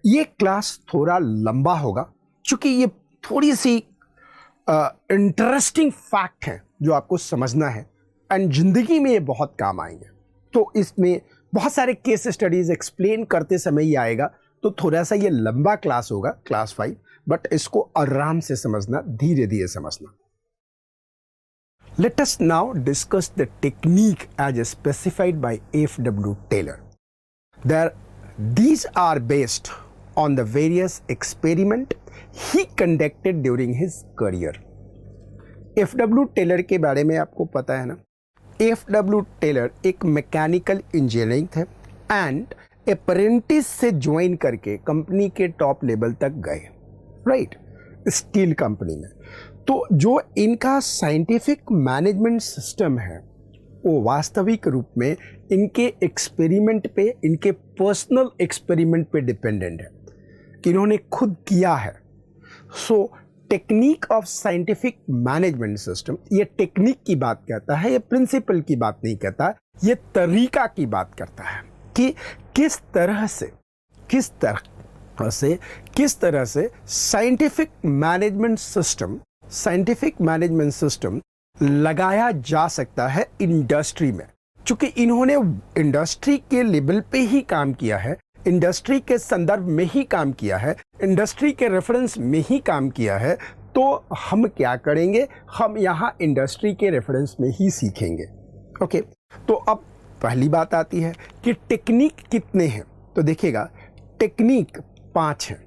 ये क्लास थोड़ा लंबा होगा क्योंकि ये थोड़ी सी इंटरेस्टिंग फैक्ट है जो आपको समझना है एंड जिंदगी में ये बहुत काम आएंगे। तो इसमें बहुत सारे केस स्टडीज एक्सप्लेन करते समय ही आएगा, तो थोड़ा सा ये लंबा क्लास होगा, क्लास 5, बट इसको आराम से समझना, धीरे धीरे समझना। Let us now discuss the technique as specified by F.W. Taylor. These are based on the various experiments he conducted during his career. F.W. Taylor के बारे में आपको पता है ना? F.W. Taylor एक मैकेनिकल इंजीनियरिंग थे एंड अप्रेंटिस से ज्वाइन करके कंपनी के टॉप लेवल तक गए, राइट, स्टील कंपनी में। तो जो इनका साइंटिफिक मैनेजमेंट सिस्टम है वो वास्तविक रूप में इनके एक्सपेरिमेंट पे, इनके पर्सनल एक्सपेरिमेंट पे डिपेंडेंट है कि इन्होंने खुद किया है। सो technique of scientific management system, ये टेक्निक की बात करता है, ये प्रिंसिपल की बात नहीं करता, ये तरीका की बात करता है कि किस तरह से साइंटिफिक मैनेजमेंट सिस्टम लगाया जा सकता है इंडस्ट्री में। चूंकि इन्होंने इंडस्ट्री के लेवल पे ही काम किया है, इंडस्ट्री के संदर्भ में ही काम किया है, इंडस्ट्री के रेफरेंस में ही काम किया है, तो हम क्या करेंगे, हम यहाँ इंडस्ट्री के रेफरेंस में ही सीखेंगे। ओके, तो अब पहली बात आती है कि टेक्निक कितने हैं। तो देखिएगा, टेक्निक 5 है।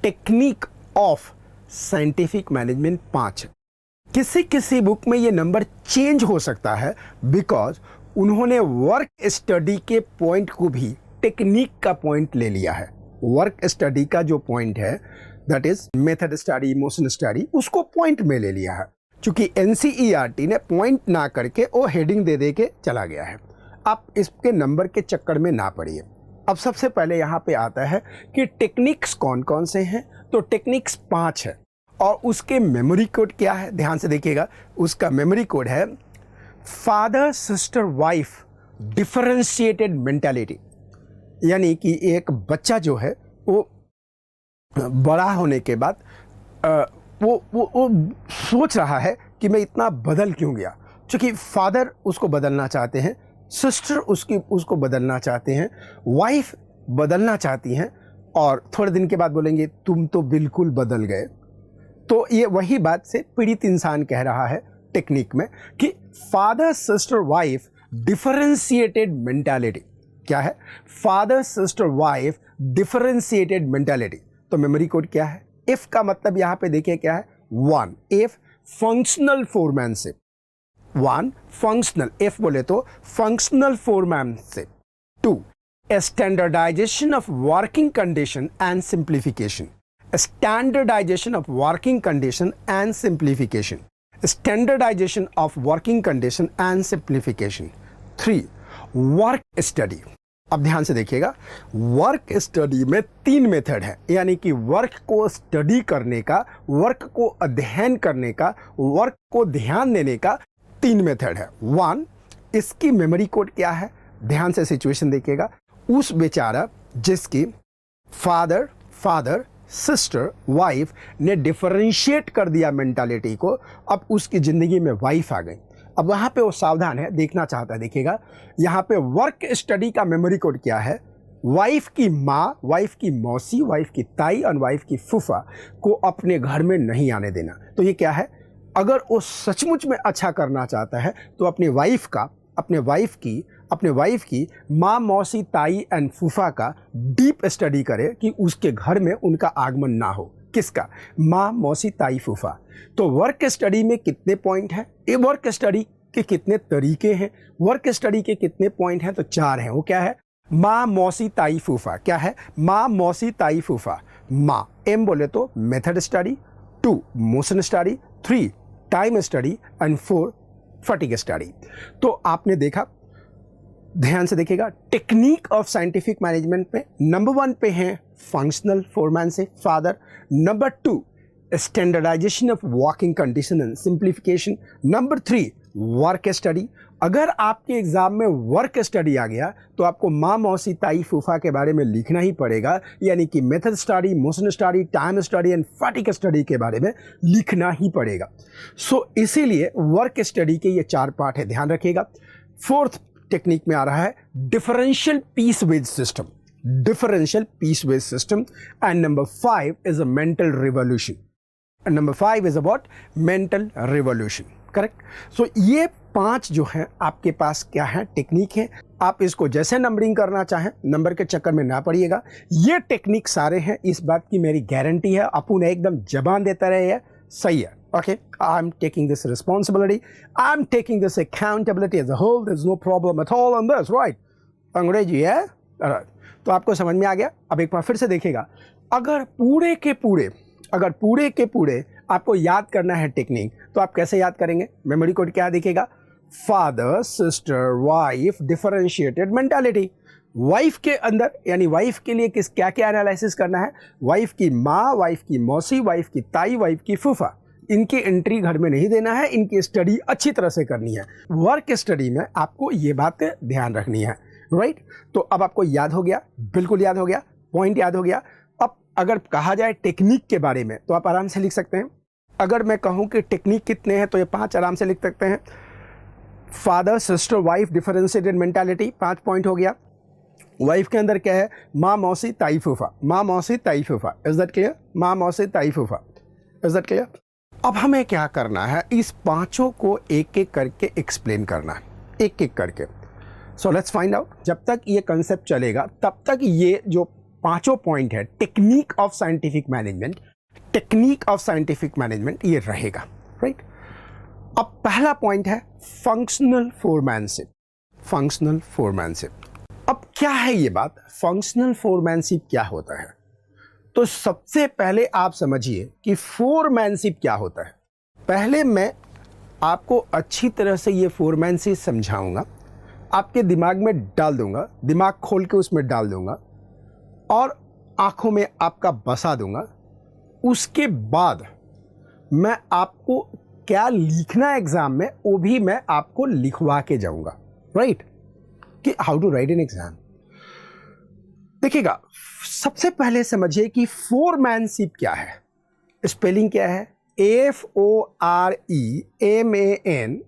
टेक्निक ऑफ साइंटिफिक मैनेजमेंट 5 है। किसी किसी बुक में ये नंबर चेंज हो सकता है बिकॉज उन्होंने वर्क स्टडी के पॉइंट को भी टेक्निक का पॉइंट ले लिया है। वर्क स्टडी का जो पॉइंट है, that is method study, emotion study, उसको पॉइंट में ले लिया है। क्योंकि एनसीईआरटी ने पॉइंट ना करके वो हेडिंग दे के चला गया है। आप इसके नंबर के चक्कर में ना पड़िए। अब सबसे पहले यहाँ पे आता है कि टेक्निक्स कौन कौन से हैं। तो टेक्निक्स 5 है और उसके मेमोरी कोड क्या है, ध्यान से देखिएगा। उसका मेमोरी कोड है father sister wife differentiated mentality. यानी कि एक बच्चा जो है वो बड़ा होने के बाद वो सोच रहा है कि मैं इतना बदल क्यों गया। क्योंकि फादर उसको बदलना चाहते हैं, सिस्टर उसको बदलना चाहते हैं, वाइफ बदलना चाहती हैं, और थोड़े दिन के बाद बोलेंगे तुम तो बिल्कुल बदल गए। तो ये वही बात से पीड़ित इंसान कह रहा है टेक्निक में कि father sister wife differentiated mentality. क्या है? Father sister wife differentiated mentality. तो मेमोरी कोड क्या है? एफ का मतलब यहाँ पे देखिए क्या है, 1 F functional foremanship. 1 functional, F बोले तो functional foremanship. 2 standardisation of working condition and simplification. Standardization of working condition and simplification. Standardization of working condition and simplification. 3 work study. अब ध्यान से देखिएगा, वर्क स्टडी में 3 मेथड है। यानी कि वर्क को स्टडी करने का, वर्क को अध्ययन करने का, वर्क को ध्यान देने का 3 मेथड है। 1, इसकी मेमोरी कोड क्या है, ध्यान से सिचुएशन देखिएगा। उस बेचारा जिसकी फादर सिस्टर वाइफ ने डिफरेंशिएट कर दिया मेंटालिटी को, अब उसकी ज़िंदगी में वाइफ आ गई। अब वहाँ पे वो सावधान है, देखना चाहता है। देखिएगा यहाँ पे वर्क स्टडी का मेमोरी कोड क्या है, वाइफ की माँ, वाइफ की मौसी, वाइफ की ताई और वाइफ की फूफा को अपने घर में नहीं आने देना। तो ये क्या है, अगर वो सचमुच में अच्छा करना चाहता है तो अपने वाइफ की माँ, मौसी, ताई एंड फूफा का डीप स्टडी करे कि उसके घर में उनका आगमन ना हो। किसका? माँ, मौसी, ताई, फूफा। तो वर्क स्टडी में कितने पॉइंट हैं, ये वर्क स्टडी के कितने तरीके हैं, वर्क स्टडी के कितने पॉइंट हैं, तो 4 हैं। वो क्या है? माँ, मौसी, ताई, फूफा। क्या है? माँ, मौसी, ताई, फूफा। माँ, एम बोले तो method study, 2 motion study, 3 time study and 4 fatigue study. तो आपने देखा, ध्यान से देखिएगा, टेक्निक ऑफ साइंटिफिक मैनेजमेंट में नंबर 1 पे हैं फंक्शनल फोरमैन से फादर, number 2 standardisation of working condition and simplification, number 3 work study, अगर आपके एग्जाम में वर्क स्टडी आ गया तो आपको माँ मौसी ताई फूफा के बारे में लिखना ही पड़ेगा, यानी कि method study, motion study, time study and fatigue study के बारे में लिखना ही पड़ेगा। सो इसीलिए वर्क स्टडी के ये 4 पार्ट है, ध्यान रखिएगा। 4th टेक्निक में आ रहा है differential piece wage system, differential piece wage system. And number 5 is a mental revolution, and number 5 is about mental revolution, correct. So ये 5 जो है आपके पास क्या है, टेक्निक है। आप इसको जैसे नंबरिंग करना चाहें, नंबर के चक्कर में ना पड़िएगा। ये टेक्निक सारे हैं, इस बात की मेरी गारंटी है। अपू ने एकदम जबान देता रहे है, सही है, okay. I am taking this responsibility, I am taking this accountability as a whole, there is no problem at all on this, right. अंग्रेजी है, राइट। तो आपको समझ में आ गया। अब एक बार फिर से देखिएगा, अगर पूरे के पूरे आपको याद करना है टेक्निक, तो आप कैसे याद करेंगे? मेमोरी कोड क्या दिखेगा? Father, sister, wife, differentiated mentality. Wife के अंदर, यानी वाइफ के लिए क्या क्या एनालिसिस करना है? वाइफ की माँ, वाइफ की मौसी, वाइफ की ताई, वाइफ की फूफा, इनकी एंट्री घर में नहीं देना है, इनकी स्टडी अच्छी तरह से करनी है। वर्क स्टडी में आपको ये बात ध्यान रखनी है, राइट। तो अब आपको याद हो गया, बिल्कुल याद हो गया, पॉइंट याद हो गया। अब अगर कहा जाए टेक्निक के बारे में तो आप आराम से लिख सकते हैं। अगर मैं कहूं कि टेक्निक कितने हैं तो ये 5 आराम से लिख सकते हैं। Father, sister, wife, differentiated mentality, 5 point हो गया। वाइफ के अंदर क्या है? माँ मौसी ताई फूफा, माँ मौसी ताई फूफा, इज दैट क्लियर? माँ मौसी ताई फूफा, इज दैट क्लियर? अब हमें क्या करना है, इस 5 को एक एक करके एक्सप्लेन करना है, एक एक करके। So let's find out. जब तक ये कंसेप्ट चलेगा तब तक ये जो 5 पॉइंट है, technique of scientific management, technique of scientific management, ये रहेगा, राइट। अब पहला पॉइंट है फंक्शनल फोरमैनशिप, फंक्शनल फोरमैनशिप। अब क्या है ये बात, फंक्शनल फोरमैनशिप क्या होता है? तो सबसे पहले आप समझिए कि फोरमैनशिप क्या होता है। पहले मैं आपको अच्छी तरह से ये फोरमैनशिप समझाऊंगा, आपके दिमाग में डाल दूंगा, दिमाग खोल के उसमें डाल दूंगा और आंखों में आपका बसा दूंगा। उसके बाद मैं आपको क्या लिखना है एग्जाम में, वो भी मैं आपको लिखवा के जाऊंगा, राइट, कि how to write an exam. देखिएगा, सबसे पहले समझिए कि फोरमैनशिप क्या है। स्पेलिंग क्या है?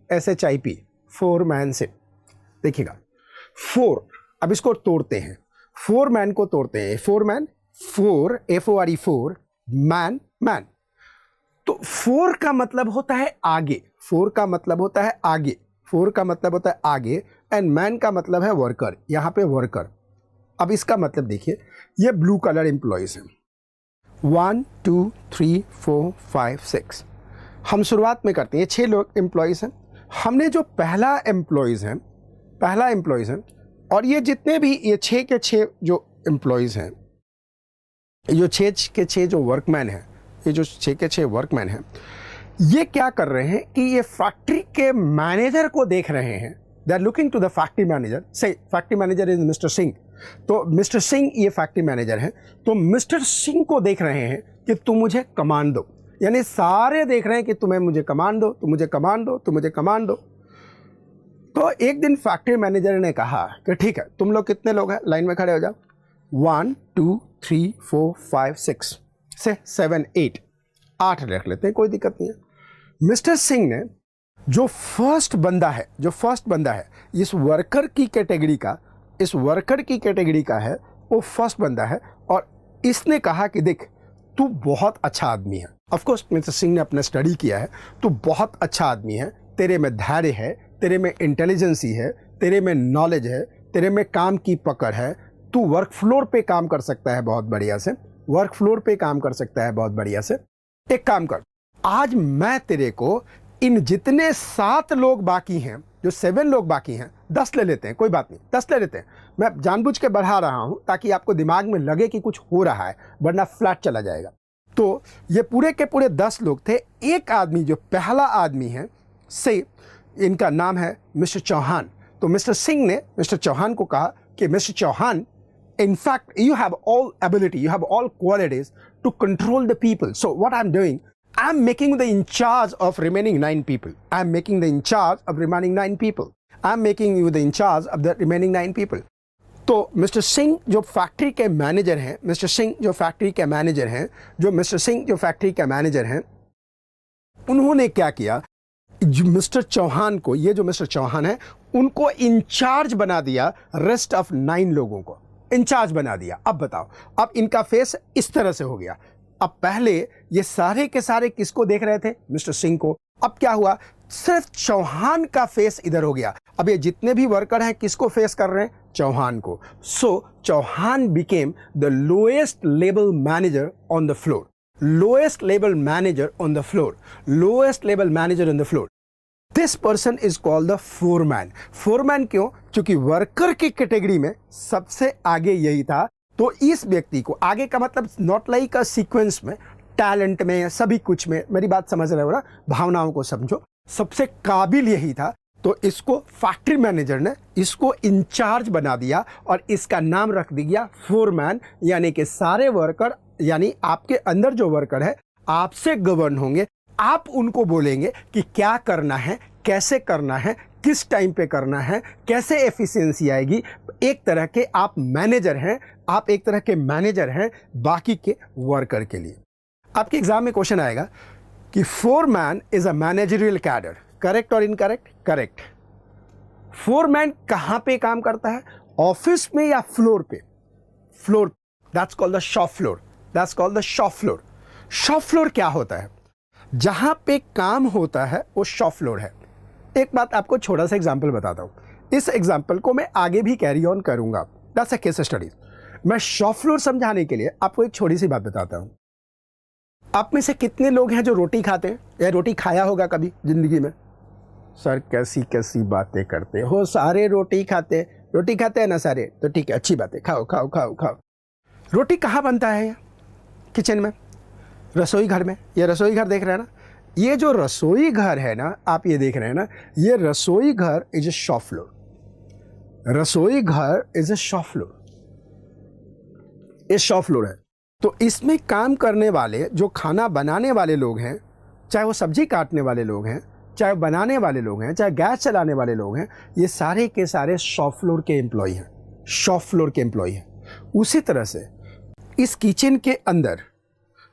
FOREMANSHIP, foremanship. देखिएगा, फोर, अब इसको तोड़ते हैं, फोरमैन को तोड़ते हैं। Foreman, four, FORE, four, man, man. तो फोर का मतलब होता है आगे, फोर का मतलब होता है आगे, फोर का मतलब होता है आगे, एंड मैन का मतलब है वर्कर, यहां पे वर्कर। अब इसका मतलब देखिए, ये ब्लू कलर एम्प्लॉयज हैं, 1 2 3 4 5 6। हम शुरुआत में करते हैं, 6 लोग एम्प्लॉयज हैं। हमने जो पहला एम्प्लॉयज है, और ये जितने भी ये 6 के 6 जो एम्प्लॉयज हैं, जो 6 के 6 जो वर्कमैन हैं, ये जो 6 के 6 वर्कमैन हैं, ये क्या कर रहे हैं कि ये फैक्ट्री के मैनेजर को देख रहे हैं। They are looking to the factory manager, say factory manager is mister Singh. तो मिस्टर सिंह ये फैक्ट्री मैनेजर हैं, तो मिस्टर सिंह को देख रहे हैं कि तुम मुझे कमांड दो, यानी सारे देख रहे हैं कि तुम्हें मुझे कमांड दो, तुम मुझे कमांड दो, तुम मुझे कमांड दो। तो एक दिन फैक्ट्री मैनेजर ने कहा कि ठीक है, तुम लोग कितने लोग हैं, लाइन में खड़े हो जाओ, 1 2 3 4 5 6 से 7 8 8 रख लेते हैं, कोई दिक्कत नहीं है। मिस्टर सिंह ने जो फर्स्ट बंदा है इस वर्कर की कैटेगरी का है, वो फर्स्ट बंदा है, और इसने कहा कि देख, तू बहुत अच्छा आदमी है। ऑफ कोर्स मिस्टर सिंह ने अपना स्टडी किया है, तू बहुत अच्छा आदमी है, तेरे में धैर्य है, तेरे में इंटेलिजेंसी है, तेरे में नॉलेज है, तेरे में काम की पकड़ है, तू वर्क फ्लोर पे काम कर सकता है बहुत बढ़िया से, एक काम कर, आज मैं तेरे को इन जितने 7 लोग बाकी हैं, जो 7 लोग बाकी हैं, 10 ले लेते हैं, कोई बात नहीं, 10 ले लेते हैं। मैं जानबूझ के बढ़ा रहा हूं ताकि आपको दिमाग में लगे कि कुछ हो रहा है, वरना फ्लैट चला जाएगा। तो ये पूरे के पूरे 10 लोग थे। एक आदमी जो पहला आदमी है, से इनका नाम है मिस्टर चौहान। तो मिस्टर सिंह ने मिस्टर चौहान को कहा कि mister Chauhan, in fact you have all ability, you have all qualities to control the people, so what I'm doing, I'm making the in charge of remaining 9 people. I am making you the incharge of the remaining 9 people. तो mister Singh जो factory के manager हैं, mister Singh जो factory के manager हैं, उन्होंने क्या किया, मिस्टर चौहान को, ये जो मिस्टर चौहान है, उनको इंचार्ज बना दिया, रेस्ट ऑफ 9 लोगों को इंचार्ज बना दिया। अब बताओ, अब इनका फेस इस तरह से हो गया। अब पहले ये सारे के सारे किसको देख रहे थे? मिस्टर सिंह को। अब क्या हुआ, सिर्फ चौहान का फेस इधर हो गया। अब ये जितने भी वर्कर हैं किसको फेस कर रहे हैं? चौहान को। So Chauhan became the lowest level manager on the floor, lowest level manager on the floor, lowest level manager on the floor. This person is called the foreman. Foreman क्यों? क्योंकि वर्कर की category में सबसे आगे यही था। तो इस व्यक्ति को, आगे का मतलब नॉट लाइक अ सीक्वेंस में, टैलेंट में, सभी कुछ में, मेरी बात समझ रहे हो ना, भावनाओं को समझो, सबसे काबिल यही था। तो इसको फैक्ट्री मैनेजर ने इसको इंचार्ज बना दिया और इसका नाम रख दिया फोरमैन। यानी कि सारे वर्कर, यानी आपके अंदर जो वर्कर है आपसे गवर्न होंगे, आप उनको बोलेंगे कि क्या करना है, कैसे करना है, किस टाइम पे करना है, कैसे एफिशिएंसी आएगी। एक तरह के आप मैनेजर हैं, आप एक तरह के मैनेजर हैं बाकी के वर्कर के लिए। आपके एग्जाम में क्वेश्चन आएगा कि foreman is a managerial cadre, correct और इनकरेक्ट? करेक्ट। फोरमैन कहां पे काम करता है? ऑफिस में या फ्लोर पे? Floor. That's called the shop floor, that's called the shop floor. Shop floor क्या होता है? जहां पे काम होता है वो शॉप फ्लोर है। एक बात आपको छोटा सा एग्जांपल बताता हूं, इस एग्जांपल को मैं आगे भी कैरी ऑन करूंगा, दैट्स अ केस स्टडी। मैं शॉप फ्लोर समझाने के लिए आपको एक छोटी सी बात बताता हूं। आप में से कितने लोग हैं जो रोटी खाते हैं या रोटी खाया होगा कभी जिंदगी में? सर कैसी कैसी बातें करते हो, सारे रोटी खाते हैं ना सारे, तो ठीक है, अच्छी बात है, खाओ खाओ खाओ खाओ। रोटी कहाँ बनता है? किचन में, रसोई घर में। ये रसोई घर देख रहे हैं ना, ये जो रसोई घर है ना, आप ये देख रहे हैं ना, ये रसोई घर इज ए शॉप फ्लोर। रसोई घर इज ए शॉप फ्लोर, ये शॉप फ्लोर है। तो इसमें काम करने वाले, जो खाना बनाने वाले लोग हैं, चाहे वो सब्जी काटने वाले लोग हैं, चाहे बनाने वाले लोग हैं, चाहे गैस चलाने वाले लोग हैं, ये सारे के सारे शॉप फ्लोर के एम्प्लॉय हैं, शॉप फ्लोर के एम्प्लॉय हैं। उसी तरह से इस किचन के अंदर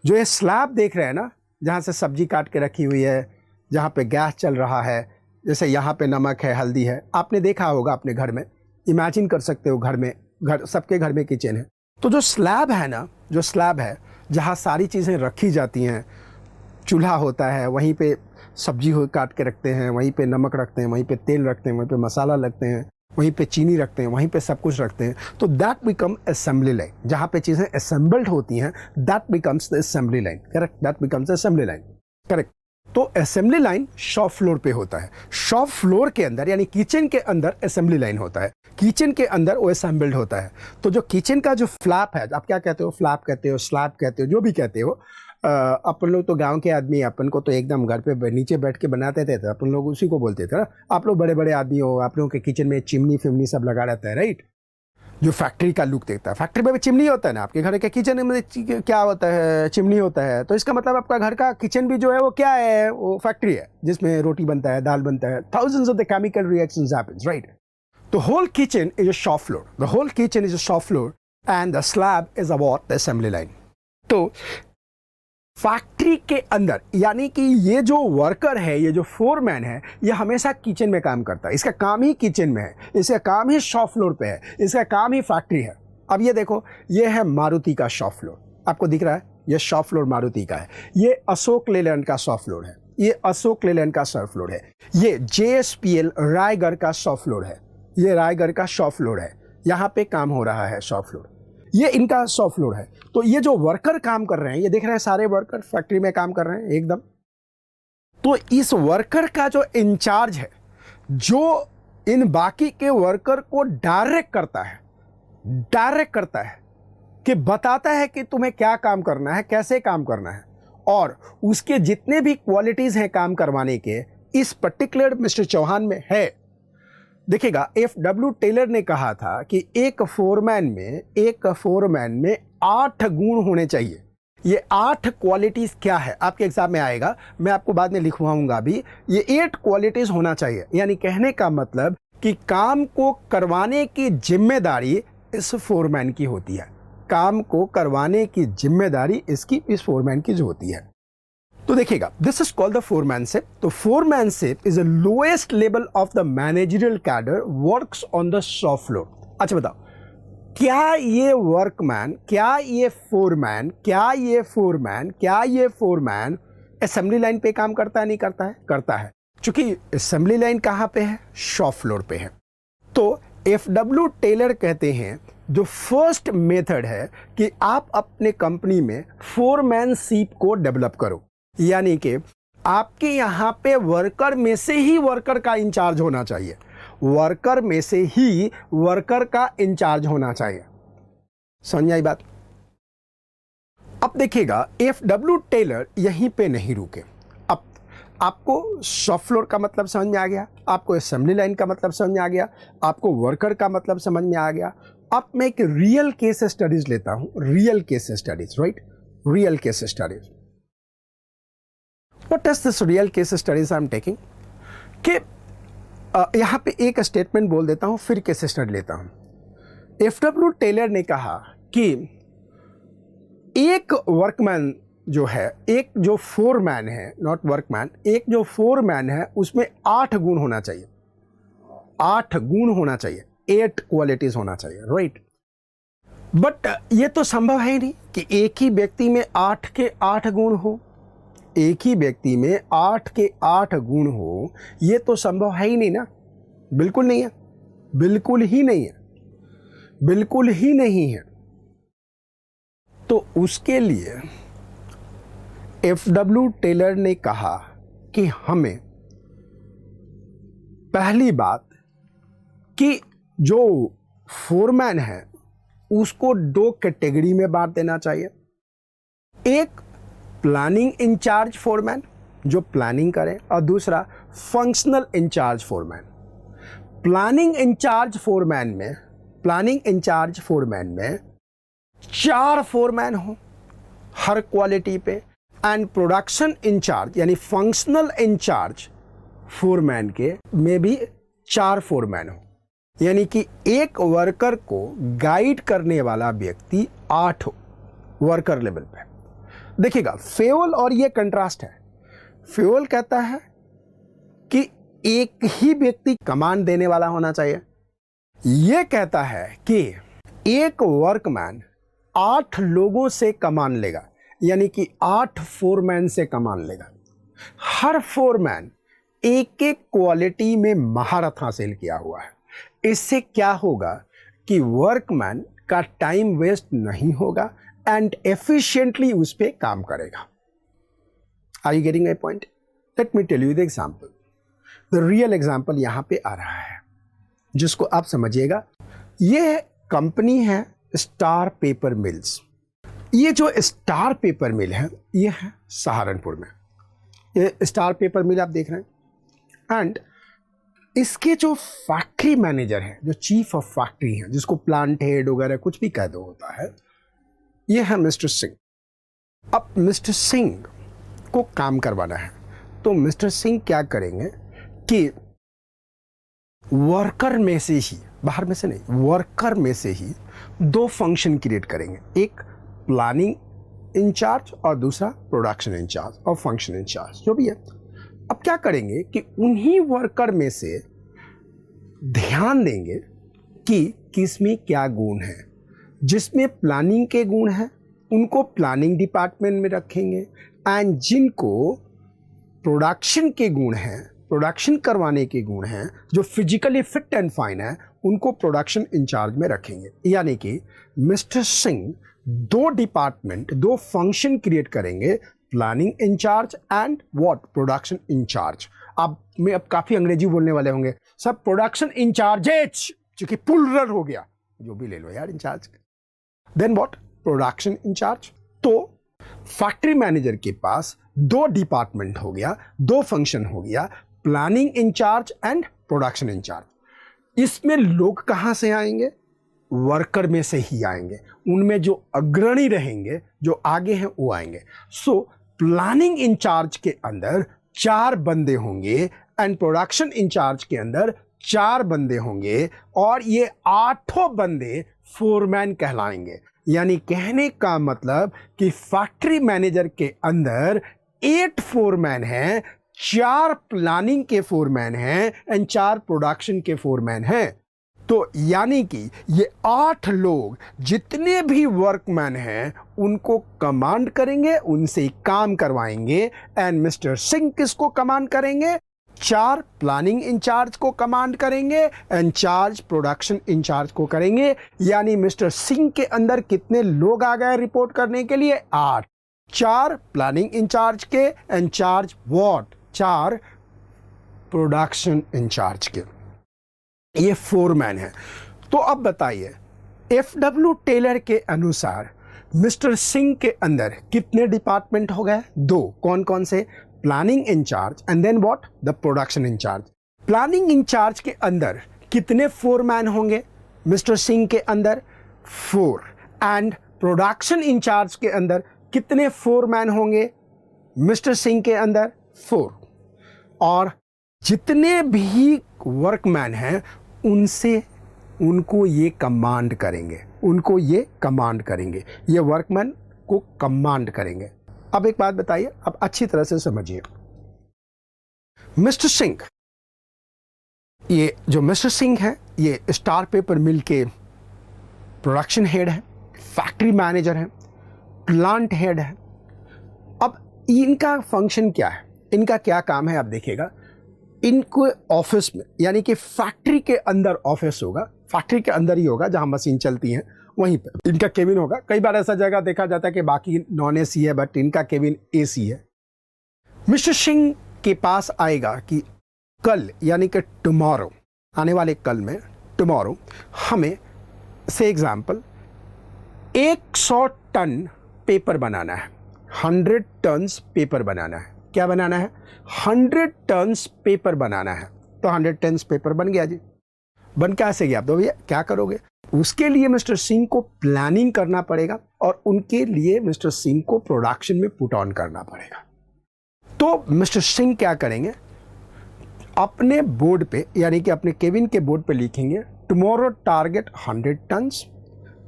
जो ये स्लैब देख रहे हैं ना, जहाँ से सब्जी काट के रखी हुई है, जहाँ पे गैस चल रहा है, जैसे यहाँ पे नमक है, हल्दी है, आपने देखा होगा अपने घर में, इमेजिन कर सकते हो घर में, सबके घर में किचन है। तो जो स्लैब है ना, जो स्लैब है जहाँ सारी चीज़ें रखी जाती हैं, चूल्हा होता है, वहीं पे सब्जी हो काट के रखते हैं, वहीं पे नमक रखते हैं, वहीं पे तेल रखते हैं, वहीं पे मसाला लगते हैं, वहीं पे चीनी रखते हैं, वहीं पे सब कुछ रखते हैं। तो दैट बिकम असेंबली लाइन, जहाँ पे चीज़ें असेंबल्ड होती हैं, that becomes the assembly line, correct? That becomes the assembly line, correct. तो असेंबली लाइन शॉप फ्लोर पे होता है। शॉप फ्लोर के अंदर यानी किचन के अंदर असेंबली लाइन होता है, किचन के अंदर वो असेंबल्ड होता है। तो जो किचन का जो फ्लैप है, आप क्या कहते हो? फ्लैप कहते हो, स्लैब कहते हो, जो भी कहते हो। अपन लोग तो गांव के आदमी, अपन को तो एकदम घर पे नीचे बैठ के बनाते थे, तो अपन लोग उसी को बोलते थे ना। आप लोग बड़े बड़े आदमी हो, आप लोगों के किचन में चिमनी फिमनी सब लगा रहता है, राइट? जो फैक्ट्री का लुक देखता है, फैक्ट्री में भी चिमनी होता है ना, आपके घर के किचन में क्या होता है? चिमनी होता है। तो इसका मतलब आपका घर का किचन भी जो है वो क्या है? वो फैक्ट्री है जिसमें रोटी बनता है, दाल बनता है, thousands of the chemical reactions happens, right? The whole kitchen is a shop floor. The whole kitchen is a shop floor and the slab is about the assembly line. तो फैक्ट्री के अंदर यानी कि ये जो वर्कर है, ये जो फोरमैन है, ये हमेशा किचन में काम करता है। इसका काम ही किचन में है, इसका काम ही शॉप फ्लोर पे है, इसका काम ही फैक्ट्री है। अब ये देखो, ये है मारुति का शॉप फ्लोर, आपको दिख रहा है? ये शॉप फ्लोर मारुति का है। ये अशोक लेलैंड का शॉप फ्लोर है, ये अशोक लेलैंड का शॉप फ्लोर है। ये JSPL रायगढ़ का शॉप फ्लोर है, ये रायगढ़ का शॉप फ्लोर है। यहाँ पे काम हो रहा है शॉप फ्लोर, ये इनका शॉप फ्लोर है। तो ये जो वर्कर काम कर रहे हैं, ये देख रहे हैं सारे वर्कर फैक्ट्री में काम कर रहे हैं एकदम। तो इस वर्कर का जो इंचार्ज है, जो इन बाकी के वर्कर को डायरेक्ट करता है कि बताता है कि तुम्हें क्या काम करना है, कैसे काम करना है, और उसके जितने भी क्वालिटीज हैं काम करवाने के, इस पर्टिकुलर मिस्टर चौहान में है। देखिएगा, FW टेलर ने कहा था कि एक फोरमैन में 8 गुण होने चाहिए। ये 8 क्वालिटीज क्या है आपके एग्जाम में आएगा, मैं आपको बाद में लिखवाऊंगा भी। ये 8 क्वालिटीज होना चाहिए। यानी कहने का मतलब कि काम को करवाने की जिम्मेदारी इस फोरमैन की होती है। काम को करवाने की जिम्मेदारी इस फोरमैन की जो होती है। तो देखिएगा, this is called the foremanship. तो foremanship is the lowest level of the managerial cadre, works on the shop floor. अच्छा बताओ, क्या ये वर्कमैन, क्या ये फोरमैन असेंबली लाइन पे काम करता है? नहीं करता है? करता है, क्योंकि असेंबली लाइन कहाँ पे है? शॉप फ्लोर पे है। तो एफडब्ल्यू टेलर कहते हैं जो फर्स्ट मेथड है कि आप अपने कंपनी में फोरमैनशिप को डेवलप करो, यानी कि आपके यहाँ पे वर्कर में से ही वर्कर का इंचार्ज होना चाहिए, वर्कर में से ही वर्कर का इंचार्ज होना चाहिए। समझ आई बात? अब देखिएगा, एफडब्ल्यू टेलर यहीं पे नहीं रुके। अब आपको शॉप फ्लोर का मतलब समझ में आ गया, आपको असेंबली लाइन का मतलब समझ में आ गया, आपको वर्कर का मतलब समझ में आ गया। अब मैं एक रियल केस स्टडीज लेता हूं, real case studies, right? Real case studies. What is this real case studies I am taking? कि यहां पे एक स्टेटमेंट बोल देता हूं, फिर केस स्टडी लेता हूं। एफडब्ल्यू टेलर ने कहा कि एक वर्कमैन जो है, एक जो फोरमैन है, नॉट वर्कमैन, एक जो फोरमैन है उसमें 8 गुण होना चाहिए, 8 गुण होना चाहिए, 8 क्वालिटीज होना चाहिए, राइट? बट ये तो संभव है ही नहीं कि एक ही व्यक्ति में 8 के 8 गुण हो, एक ही व्यक्ति में 8 के 8 गुण हो, ये तो संभव है ही नहीं ना। बिल्कुल नहीं है, बिल्कुल ही नहीं है, बिल्कुल ही नहीं है। तो उसके लिए एफडब्ल्यू टेलर ने कहा कि हमें पहली बात कि जो फोरमैन है उसको 2 कैटेगरी में बांट देना चाहिए। एक प्लानिंग इंचार्ज फोरमैन जो प्लानिंग करे, और दूसरा functional incharge foreman. Planning incharge foreman में 4 फोरमैन हो हर क्वालिटी पे, एंड प्रोडक्शन इंचार्ज यानी फंक्शनल इंचार्ज फोरमैन के में भी 4 फोरमैन हो, यानी कि एक वर्कर को गाइड करने वाला व्यक्ति 8 हो वर्कर लेवल पे। देखिएगा, फेवल और ये कंट्रास्ट है। फेवल कहता है कि एक ही व्यक्ति कमांड देने वाला होना चाहिए, ये कहता है कि एक वर्कमैन 8 लोगों से कमांड लेगा, यानी कि 8 फोरमैन से कमांड लेगा। हर फोरमैन एक एक क्वालिटी में महारत हासिल किया हुआ है। इससे क्या होगा कि वर्कमैन का टाइम वेस्ट नहीं होगा एंड एफिशिएंटली उस पे काम करेगा। Are you getting a point? Let me tell you the example. The real example यहां पे आ रहा है जिसको आप समझिएगा। ये कंपनी है स्टार पेपर मिल्स। ये जो स्टार पेपर मिल है ये है सहारनपुर में। ये स्टार पेपर मिल आप देख रहे हैं, एंड इसके जो फैक्ट्री मैनेजर है, जो चीफ ऑफ फैक्ट्री है, जिसको प्लांट हेड वगैरह कुछ भी कह दो होता है, ये है मिस्टर सिंह। अब मिस्टर सिंह को काम करवाना है, तो मिस्टर सिंह क्या करेंगे कि वर्कर में से ही, बाहर में से नहीं, वर्कर में से ही 2 फंक्शन क्रिएट करेंगे, एक प्लानिंग इंचार्ज और दूसरा प्रोडक्शन इंचार्ज और फंक्शन इंचार्ज, जो भी है। अब क्या करेंगे कि उन्हीं वर्कर में से ध्यान देंगे कि किसमें क्या गुण है। जिसमें प्लानिंग के गुण हैं उनको प्लानिंग डिपार्टमेंट में रखेंगे, एंड जिनको प्रोडक्शन के गुण हैं, प्रोडक्शन करवाने के गुण हैं, जो फिजिकली फिट एंड फाइन है, उनको प्रोडक्शन इंचार्ज में रखेंगे। यानी कि mister Singh 2 department, 2 function create करेंगे, planning incharge and what, production incharge. अब काफी अंग्रेजी बोलने वाले होंगे, सब प्रोडक्शन इंचार्जेज, क्योंकि प्लूरल हो गया, जो भी ले लो यार incharge. Then what, production incharge. तो फैक्ट्री मैनेजर के पास 2 डिपार्टमेंट हो गया, 2 फंक्शन हो गया, planning incharge and production incharge. इसमें लोग कहां से आएंगे? वर्कर में से ही आएंगे। उनमें जो अग्रणी रहेंगे, जो आगे हैं, वो आएंगे। सो प्लानिंग इंचार्ज के अंदर 4 बंदे होंगे एंड प्रोडक्शन इंचार्ज के अंदर 4 बंदे होंगे और ये 8 बंदे फोरमैन कहलाएंगे। यानी कहने का मतलब कि फैक्ट्री मैनेजर के अंदर 8 फोरमैन हैं, 4 प्लानिंग के फोरमैन हैं एंड 4 प्रोडक्शन के फोरमैन हैं। तो यानी कि ये 8 लोग जितने भी वर्कमैन हैं उनको कमांड करेंगे, उनसे काम करवाएंगे। एंड मिस्टर सिंह किसको कमांड करेंगे? 4 प्लानिंग इंचार्ज को कमांड करेंगे एंड 4 प्रोडक्शन इंचार्ज को करेंगे। यानी मिस्टर सिंह के अंदर कितने लोग आ गए रिपोर्ट करने के लिए? 8। 4 प्लानिंग इंचार्ज के एंड 4 प्रोडक्शन इंचार्ज के। ये फोरमैन है। तो अब बताइए, एफडब्ल्यू टेलर के अनुसार मिस्टर सिंह के अंदर कितने डिपार्टमेंट हो गए? 2। कौन कौन से? Planning incharge and then what? The production incharge. Planning incharge के अंदर कितने फोरमैन होंगे? मिस्टर सिंह के अंदर 4। एंड प्रोडक्शन इंचार्ज के अंदर कितने फोरमैन होंगे? मिस्टर सिंह के अंदर 4। और जितने भी वर्कमैन हैं उनको ये कमांड करेंगे, ये वर्कमैन को कमांड करेंगे। अब एक बात बताइए, अब अच्छी तरह से समझिए। मिस्टर सिंह, ये जो मिस्टर सिंह है ये स्टार पेपर मिल के प्रोडक्शन हेड है, फैक्ट्री मैनेजर है, प्लांट हेड है। अब इनका फंक्शन क्या है, इनका क्या काम है? आप देखिएगा, इनको ऑफिस में यानी कि फैक्ट्री के अंदर ऑफिस होगा, फैक्ट्री के अंदर ही होगा जहां मशीन चलती हैं, वहीं पर इनका केबिन होगा। कई बार ऐसा जगह देखा जाता है कि बाकी नॉन एसी है बट इनका केबिन एसी है। मिस्टर सिंह के पास आएगा कि कल यानी कि टुमारो, आने वाले कल में, टुमारो हमें से एग्जाम्पल 100 टन पेपर बनाना है, 100 टन्स पेपर बनाना है। क्या बनाना है? 100 टन्स पेपर बनाना है। तो 100 टन्स पेपर बन गया जी। बन कैसे गया? तो भैया क्या करोगे? उसके लिए मिस्टर सिंह को प्लानिंग करना पड़ेगा और उनके लिए मिस्टर सिंह को प्रोडक्शन में पुट ऑन करना पड़ेगा। तो मिस्टर सिंह क्या करेंगे? अपने बोर्ड पे यानी कि अपने केबिन के बोर्ड पे लिखेंगे टुमारो टारगेट 100 टन्स,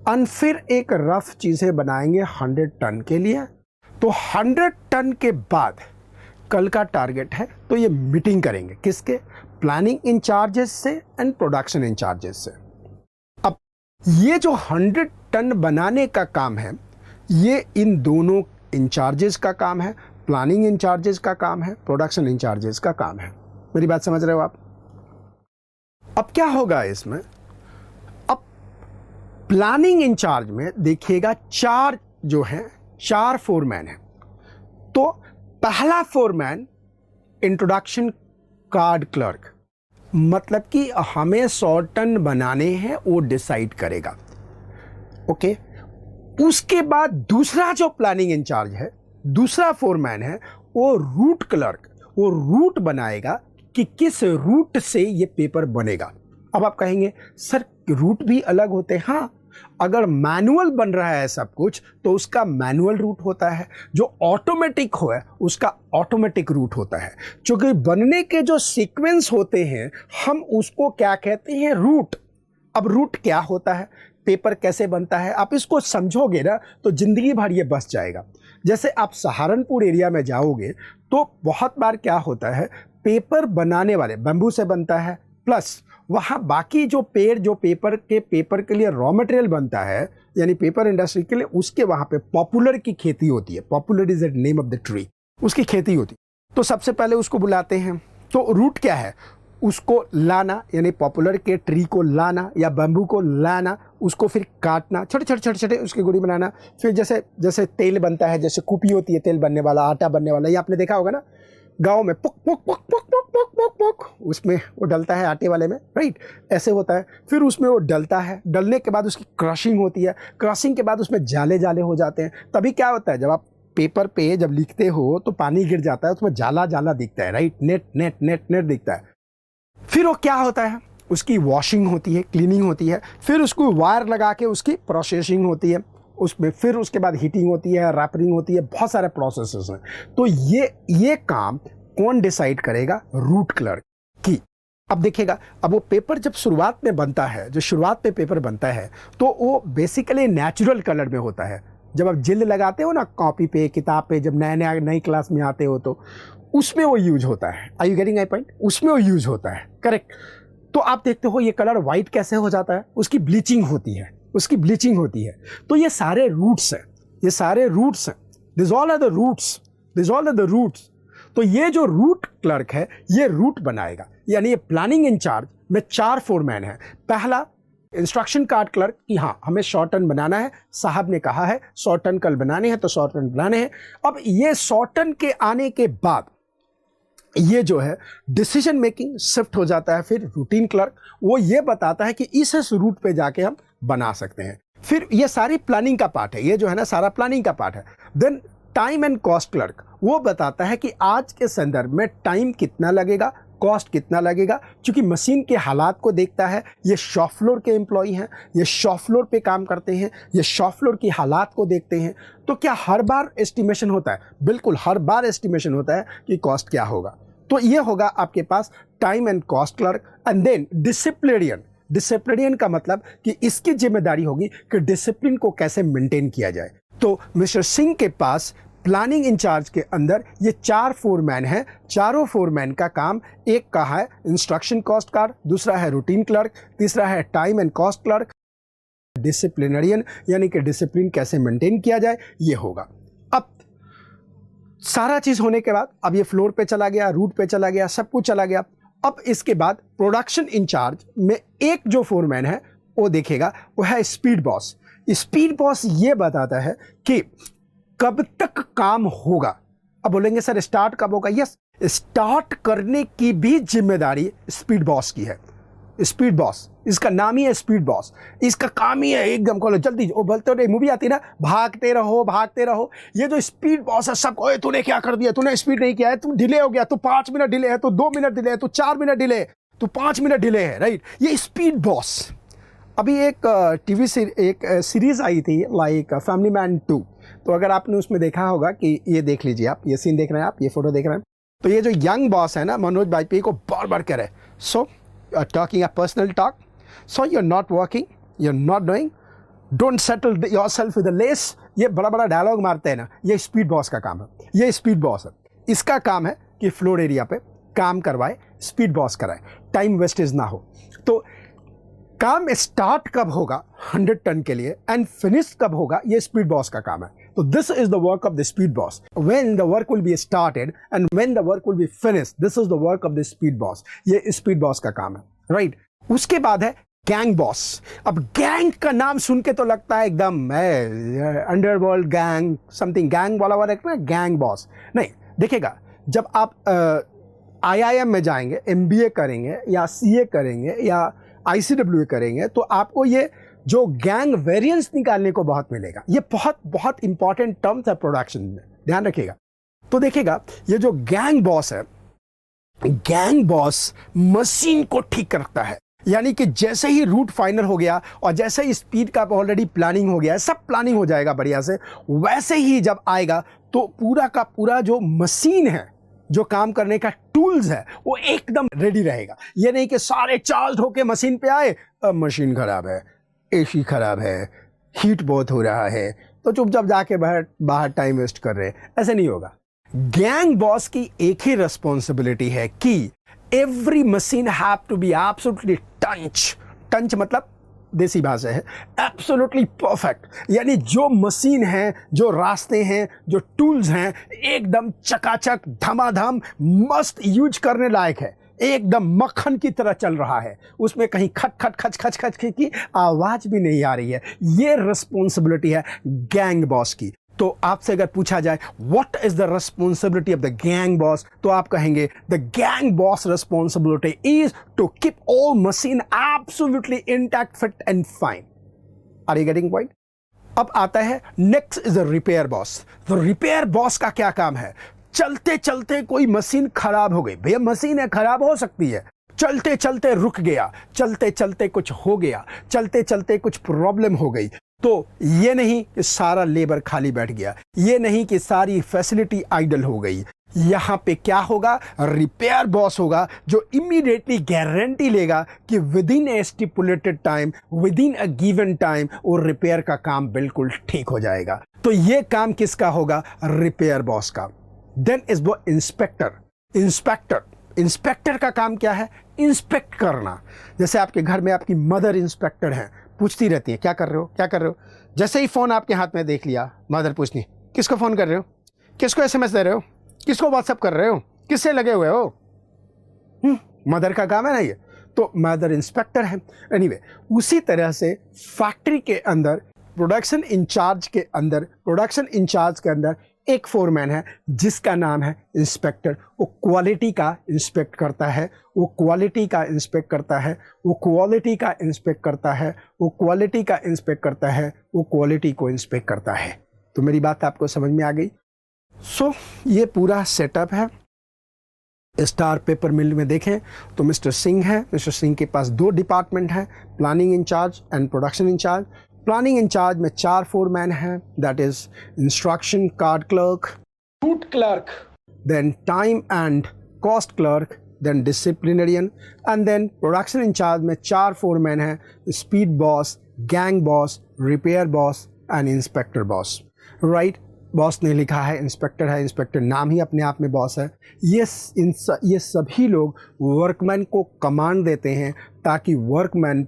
और फिर एक रफ चीज़ें बनाएंगे 100 टन के लिए। तो 100 टन के बाद कल का टारगेट है, तो ये मीटिंग करेंगे किसके? प्लानिंग इंचार्जेस से एंड प्रोडक्शन इंचार्जेस से। अब ये जो 100 टन बनाने का काम है ये इन दोनों इंचार्जेस का काम है, प्लानिंग इंचार्जेस का काम है, प्रोडक्शन इंचार्जेस का काम है। मेरी बात समझ रहे हो आप? अब क्या होगा इसमें? अब प्लानिंग इंचार्ज में देखिएगा 4 जो हैं, 4 फोरमैन हैं। तो पहला फोरमैन इंट्रोडक्शन कार्ड क्लर्क, मतलब कि हमें 100 टन बनाने हैं वो डिसाइड करेगा। ओके। उसके बाद दूसरा जो प्लानिंग इंचार्ज है, दूसरा फोरमैन है, वो रूट क्लर्क, वो रूट बनाएगा कि किस रूट से ये पेपर बनेगा। अब आप कहेंगे सर रूट भी अलग होते हैं। हाँ, अगर मैनुअल बन रहा है सब कुछ तो उसका मैनुअल रूट होता है, जो ऑटोमेटिक हो है उसका ऑटोमेटिक रूट होता है। क्योंकि बनने के जो सीक्वेंस होते हैं हम उसको क्या कहते हैं? रूट। अब रूट क्या होता है, पेपर कैसे बनता है, आप इसको समझोगे ना तो जिंदगी भर ये बस जाएगा। जैसे आप सहारनपुर एरिया में जाओगे तो बहुत बार क्या होता है, पेपर बनाने वाले बैम्बू से बनता है, प्लस वहाँ बाकी जो पेड़ जो पेपर के लिए रॉ मटेरियल बनता है यानी पेपर इंडस्ट्री के लिए, उसके वहाँ पे पॉपुलर की खेती होती है। Popular is the name of the tree, उसकी खेती होती है। तो सबसे पहले उसको बुलाते हैं। तो रूट क्या है? उसको लाना यानी पॉपुलर के ट्री को लाना या बैम्बू को लाना, उसको फिर काटना, छोटे छोटे छोटे छोटे उसकी गुड़ी बनाना। फिर जैसे जैसे तेल बनता है, जैसे कुपी होती है तेल बनने वाला, आटा बनने वाला, ये आपने देखा होगा ना गांव में, पुक पुक पुक पुक पुक पुक पुक पुक, उसमें वो डलता है आटे वाले में, राइट? ऐसे होता है। फिर उसमें वो डलता है, डलने के बाद उसकी क्रशिंग होती है, क्रशिंग के बाद उसमें जाले जाले हो जाते हैं। तभी क्या होता है, जब आप पेपर पे जब लिखते हो तो पानी गिर जाता है, उसमें जाला जाला दिखता है, right? Net net net net दिखता है। फिर वो क्या होता है, उसकी वॉशिंग होती है, क्लीनिंग होती है, फिर उसको वायर लगा के उसकी प्रोसेसिंग होती है, उसमें फिर उसके बाद हीटिंग होती है, रैपरिंग होती है, बहुत सारे प्रोसेसेस हैं। तो ये काम कौन डिसाइड करेगा? रूट क्लर्क की। अब देखिएगा, अब वो पेपर जब शुरुआत में बनता है, जो शुरुआत में पेपर बनता है तो वो बेसिकली नेचुरल कलर में होता है। जब आप जिल्द लगाते हो ना कॉपी पे, किताब पे, जब नई क्लास में आते हो तो उसमें वो यूज होता है। Are you getting my point? उसमें वो यूज होता है, करेक्ट। तो आप देखते हो ये कलर वाइट कैसे हो जाता है, उसकी ब्लीचिंग होती है, उसकी ब्लीचिंग होती है। तो ये सारे रूट्स हैं, ये सारे रूट्स हैं, this all are the routes, this all are the routes. तो ये जो रूट क्लर्क है ये रूट बनाएगा, यानी ये प्लानिंग इंचार्ज में 4 फोरमैन है। पहला इंस्ट्रक्शन कार्ड क्लर्क कि हाँ हमें 100 टन बनाना है, साहब ने कहा है 100 टन कल बनाने हैं तो 100 टन बनाने हैं। अब ये 100 टन के आने के बाद ये जो है डिसीजन मेकिंग शिफ्ट हो जाता है। फिर रूटीन क्लर्क वो ये बताता है कि इस रूट पे जाके हम बना सकते हैं। फिर ये सारी प्लानिंग का पार्ट है, ये जो है ना सारा प्लानिंग का पार्ट है। Then time and cost clerk वो बताता है कि आज के संदर्भ में टाइम कितना लगेगा, कॉस्ट कितना लगेगा, क्योंकि मशीन के हालात को देखता है। ये शॉप फ्लोर के एम्प्लॉय हैं, ये शॉप फ्लोर पे काम करते हैं, ये शॉप फ्लोर की हालात को देखते हैं। तो क्या हर बार एस्टिमेशन होता है? बिल्कुल हर बार एस्टिमेशन होता है कि कॉस्ट क्या होगा। तो ये होगा आपके पास time and cost clerk. And then disciplinarian, disciplinarian का मतलब कि इसकी जिम्मेदारी होगी कि डिसिप्लिन को कैसे मेंटेन किया जाए। तो मिस्टर सिंह के पास प्लानिंग इंचार्ज के अंदर ये 4 फोरमैन हैं। चारों फोरमैन का काम, एक का है इंस्ट्रक्शन कॉस्ट कार्ड, दूसरा है रूटीन क्लर्क, तीसरा है टाइम एंड कॉस्ट क्लर्क, डिसिप्लिनरियन यानी कि डिसिप्लिन कैसे मेंटेन किया जाए ये होगा। अब सारा चीज होने के बाद अब ये फ्लोर पे चला गया, रूट पे चला गया, सब कुछ चला गया। अब इसके बाद प्रोडक्शन इंचार्ज में एक जो फोरमैन है वो देखेगा, वो है स्पीड बॉस। स्पीड बॉस ये बताता है कि कब तक काम होगा। अब बोलेंगे सर स्टार्ट कब होगा? यस, स्टार्ट करने की भी जिम्मेदारी स्पीड बॉस की है। स्पीड बॉस, इसका नाम ही है स्पीड बॉस। इसका काम ही है एकदम को जल्दी, वो बोलते रहे मूवी आती है ना, भागते रहो भागते रहो। ये जो स्पीड बॉस है सबको, ओए तूने क्या कर दिया, तूने स्पीड नहीं किया है, तू डिले हो गया, तू 5 मिनट डिले है, तू 2 मिनट डिले है, तू 4 मिनट डिले है, तू 5 मिनट डिले है, राइट। ये स्पीड बॉस। अभी एक टीवी से एक सीरीज आई थी लाइक फैमिली मैन 2। तो अगर आपने उसमें देखा होगा कि ये देख लीजिए, आप ये सीन देख रहे हैं, आप ये फोटो देख रहे हैं, तो ये जो यंग बॉस है ना मनोज वाजपेयी को बार बार कह रहे हैं, so talking a personal talk, so you are not working, you are not doing, don't settle yourself with a less. ये बड़ा बड़ा डायलॉग मारते हैं ना, ये स्पीड बॉस का काम है। ये स्पीड बॉस है, इसका काम है कि फ्लोर एरिया पे काम करवाए, स्पीड बॉस कराए, टाइम वेस्टेज ना हो। तो काम स्टार्ट कब होगा 100 टन के लिए एंड फिनिश कब होगा, ये स्पीड बॉस का काम है। तो this is the work of the speed boss. When the work will be started and when the work will be finished, this is the work of the speed boss. ये speed boss का काम है, right. उसके बाद है gang boss. अब gang का नाम सुन के तो लगता है एकदम अंडरवर्ल्ड गैंग, समथिंग गैंग वाला वाला ना, गैंग बॉस नहीं। देखिएगा, जब आप IIM में जाएंगे, MBA करेंगे या CA करेंगे या ICWA करेंगे, तो आपको ये जो गैंग वेरिएंस निकालने को बहुत मिलेगा। ये बहुत बहुत इंपॉर्टेंट टर्म्स है प्रोडक्शन में, ध्यान रखिएगा। तो देखिएगा, ये जो गैंग बॉस है, गैंग बॉस मशीन को ठीक रखता है। यानी कि जैसे ही रूट फाइनल हो गया और जैसे ही स्पीड का ऑलरेडी प्लानिंग हो गया है, सब प्लानिंग हो जाएगा बढ़िया से, वैसे ही जब आएगा तो पूरा का पूरा जो मशीन है, जो काम करने का टूल्स है, वो एकदम रेडी रहेगा। ये नहीं कि सारे चार्ज होके मशीन पे आए, अब मशीन खराब है, AC खराब है, हीट बहुत हो रहा है, तो चुपचाप जाके बाहर टाइम वेस्ट कर रहे हैं, ऐसे नहीं होगा। गैंग बॉस की एक ही रिस्पॉन्सिबिलिटी है कि every machine have to be absolutely टंच मतलब देसी भाषा है एब्सोल्युटली परफेक्ट। यानी जो मशीन है, जो रास्ते हैं, जो टूल्स हैं, एकदम चकाचक धमाधम मस्त यूज करने लायक है, एकदम मक्खन की तरह चल रहा है, उसमें कहीं खट खट खच खच खच की आवाज भी नहीं आ रही है। ये रिस्पॉन्सिबिलिटी है गैंग बॉस की। तो आपसे अगर पूछा जाए what is the responsibility of the gang boss, तो आप कहेंगे the gang boss responsibility is to keep all machine absolutely intact, fit and fine. Are you getting point? अब आता है next is the repair boss. तो repair boss का क्या काम है? चलते चलते कोई मशीन खराब हो गई, भैया मशीन है, खराब हो सकती है, चलते चलते रुक गया, चलते चलते कुछ हो गया, चलते चलते कुछ प्रॉब्लम हो गई, तो ये नहीं कि सारा लेबर खाली बैठ गया, ये नहीं कि सारी फैसिलिटी आइडल हो गई, यहाँ पे क्या होगा, रिपेयर बॉस होगा जो इमीडिएटली गारंटी लेगा कि with in A stipulated time, with in a given time और रिपेयर का काम बिल्कुल ठीक हो जाएगा। तो ये काम किसका होगा, रिपेयर बॉस का। देन इज वो इंस्पेक्टर। इंस्पेक्टर का काम क्या है, इंस्पेक्ट करना। जैसे आपके घर में आपकी मदर इंस्पेक्टर हैं, पूछती रहती है क्या कर रहे हो, क्या कर रहे हो। जैसे ही फोन आपके हाथ में देख लिया, मदर पूछनी किसको फोन कर रहे हो, किसको एसएमएस दे रहे हो, किसको व्हाट्सएप कर रहे हो, किससे लगे हुए हो। मदर का काम है ना ये, तो मदर इंस्पेक्टर है। एनीवे, उसी तरह से फैक्ट्री के अंदर प्रोडक्शन इंचार्ज के अंदर एक फोरमैन है जिसका नाम है इंस्पेक्टर। वो क्वालिटी का इंस्पेक्ट करता है, वो क्वालिटी का इंस्पेक्ट करता है, वो क्वालिटी का इंस्पेक्ट करता है, वो क्वालिटी का इंस्पेक्ट करता है, वो क्वालिटी को इंस्पेक्ट करता है। तो मेरी बात आपको समझ में आ गई। ये पूरा सेटअप है। स्टार पेपर मिल में देखें तो मिस्टर सिंह है। मिस्टर सिंह के पास 2 डिपार्टमेंट हैं, planning incharge and production incharge. Planning incharge में 4 फोरमैन हैं, that is instruction card clerk, route clerk, then time and cost clerk, then disciplinarian, and then production incharge में 4 फोरमैन हैं, speed boss, gang boss, repair boss and inspector boss. Right, boss ने लिखा है inspector है, inspector नाम ही अपने आप में बॉस है। ये सभी लोग वर्कमैन को कमांड देते हैं ताकि वर्कमैन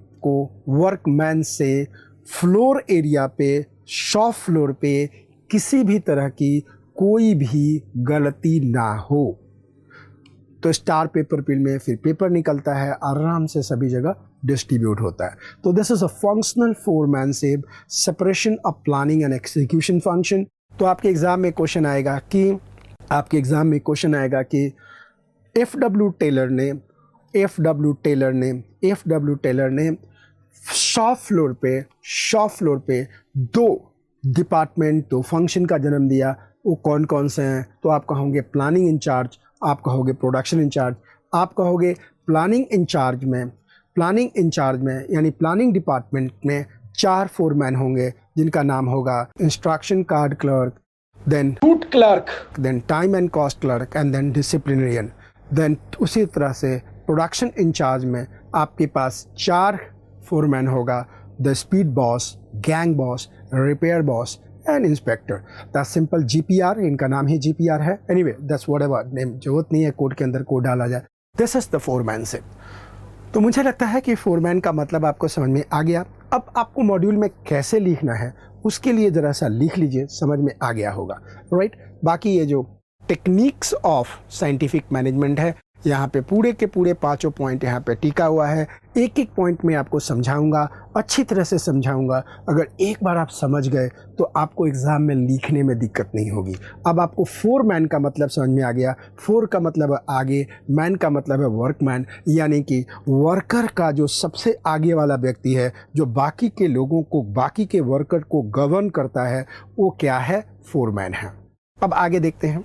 से फ्लोर एरिया पे, शॉप फ्लोर पे किसी भी तरह की कोई भी गलती ना हो। तो स्टार पेपर पिल में फिर पेपर निकलता है, आराम से सभी जगह डिस्ट्रीब्यूट होता है। तो this is a functional foremanship, separation of planning and execution function. तो आपके एग्ज़ाम में क्वेश्चन आएगा कि एफ डब्ल्यू टेलर ने शॉप फ्लोर पे 2 डिपार्टमेंट, 2 फंक्शन का जन्म दिया। वो कौन कौन से हैं? तो आप कहोगे प्लानिंग इंचार्ज, आप कहोगे प्रोडक्शन इंचार्ज, आप कहोगे प्लानिंग इंचार्ज में यानी प्लानिंग डिपार्टमेंट में 4 फोरमैन होंगे जिनका नाम होगा instruction card clerk, then route clerk, then time and cost clerk and then disciplinarian. Then उसी तरह से प्रोडक्शन इंचार्ज में आपके पास 4 फोरमैन होगा, the speed boss, gang boss, repair boss and inspector. That's simple GPR, इनका नाम ही GPR है। एनीवे दैट्स व्हाटएवर नेम, जरूरत नहीं है कोड के अंदर कोड डाला जाए। This is the foremanship. तो मुझे लगता है कि फोरमैन का मतलब आपको समझ में आ गया। अब आपको मॉड्यूल में कैसे लिखना है उसके लिए ज़रा सा लिख लीजिए, समझ में आ गया होगा। राइट, बाकी ये जो टेक्निक्स ऑफ साइंटिफिक मैनेजमेंट है, यहाँ पे पूरे के पूरे 5 पॉइंट यहाँ पे टिका हुआ है। एक एक पॉइंट में आपको समझाऊंगा, अच्छी तरह से समझाऊंगा। अगर एक बार आप समझ गए तो आपको एग्ज़ाम में लिखने में दिक्कत नहीं होगी। अब आपको फोरमैन का मतलब समझ में आ गया। 4 का मतलब है आगे, मैन का मतलब है वर्कमैन, यानी कि वर्कर का जो सबसे आगे वाला व्यक्ति है, जो बाकी के लोगों को, बाकी के वर्कर को गवर्न करता है, वो क्या है, फोरमैन है। अब आगे देखते हैं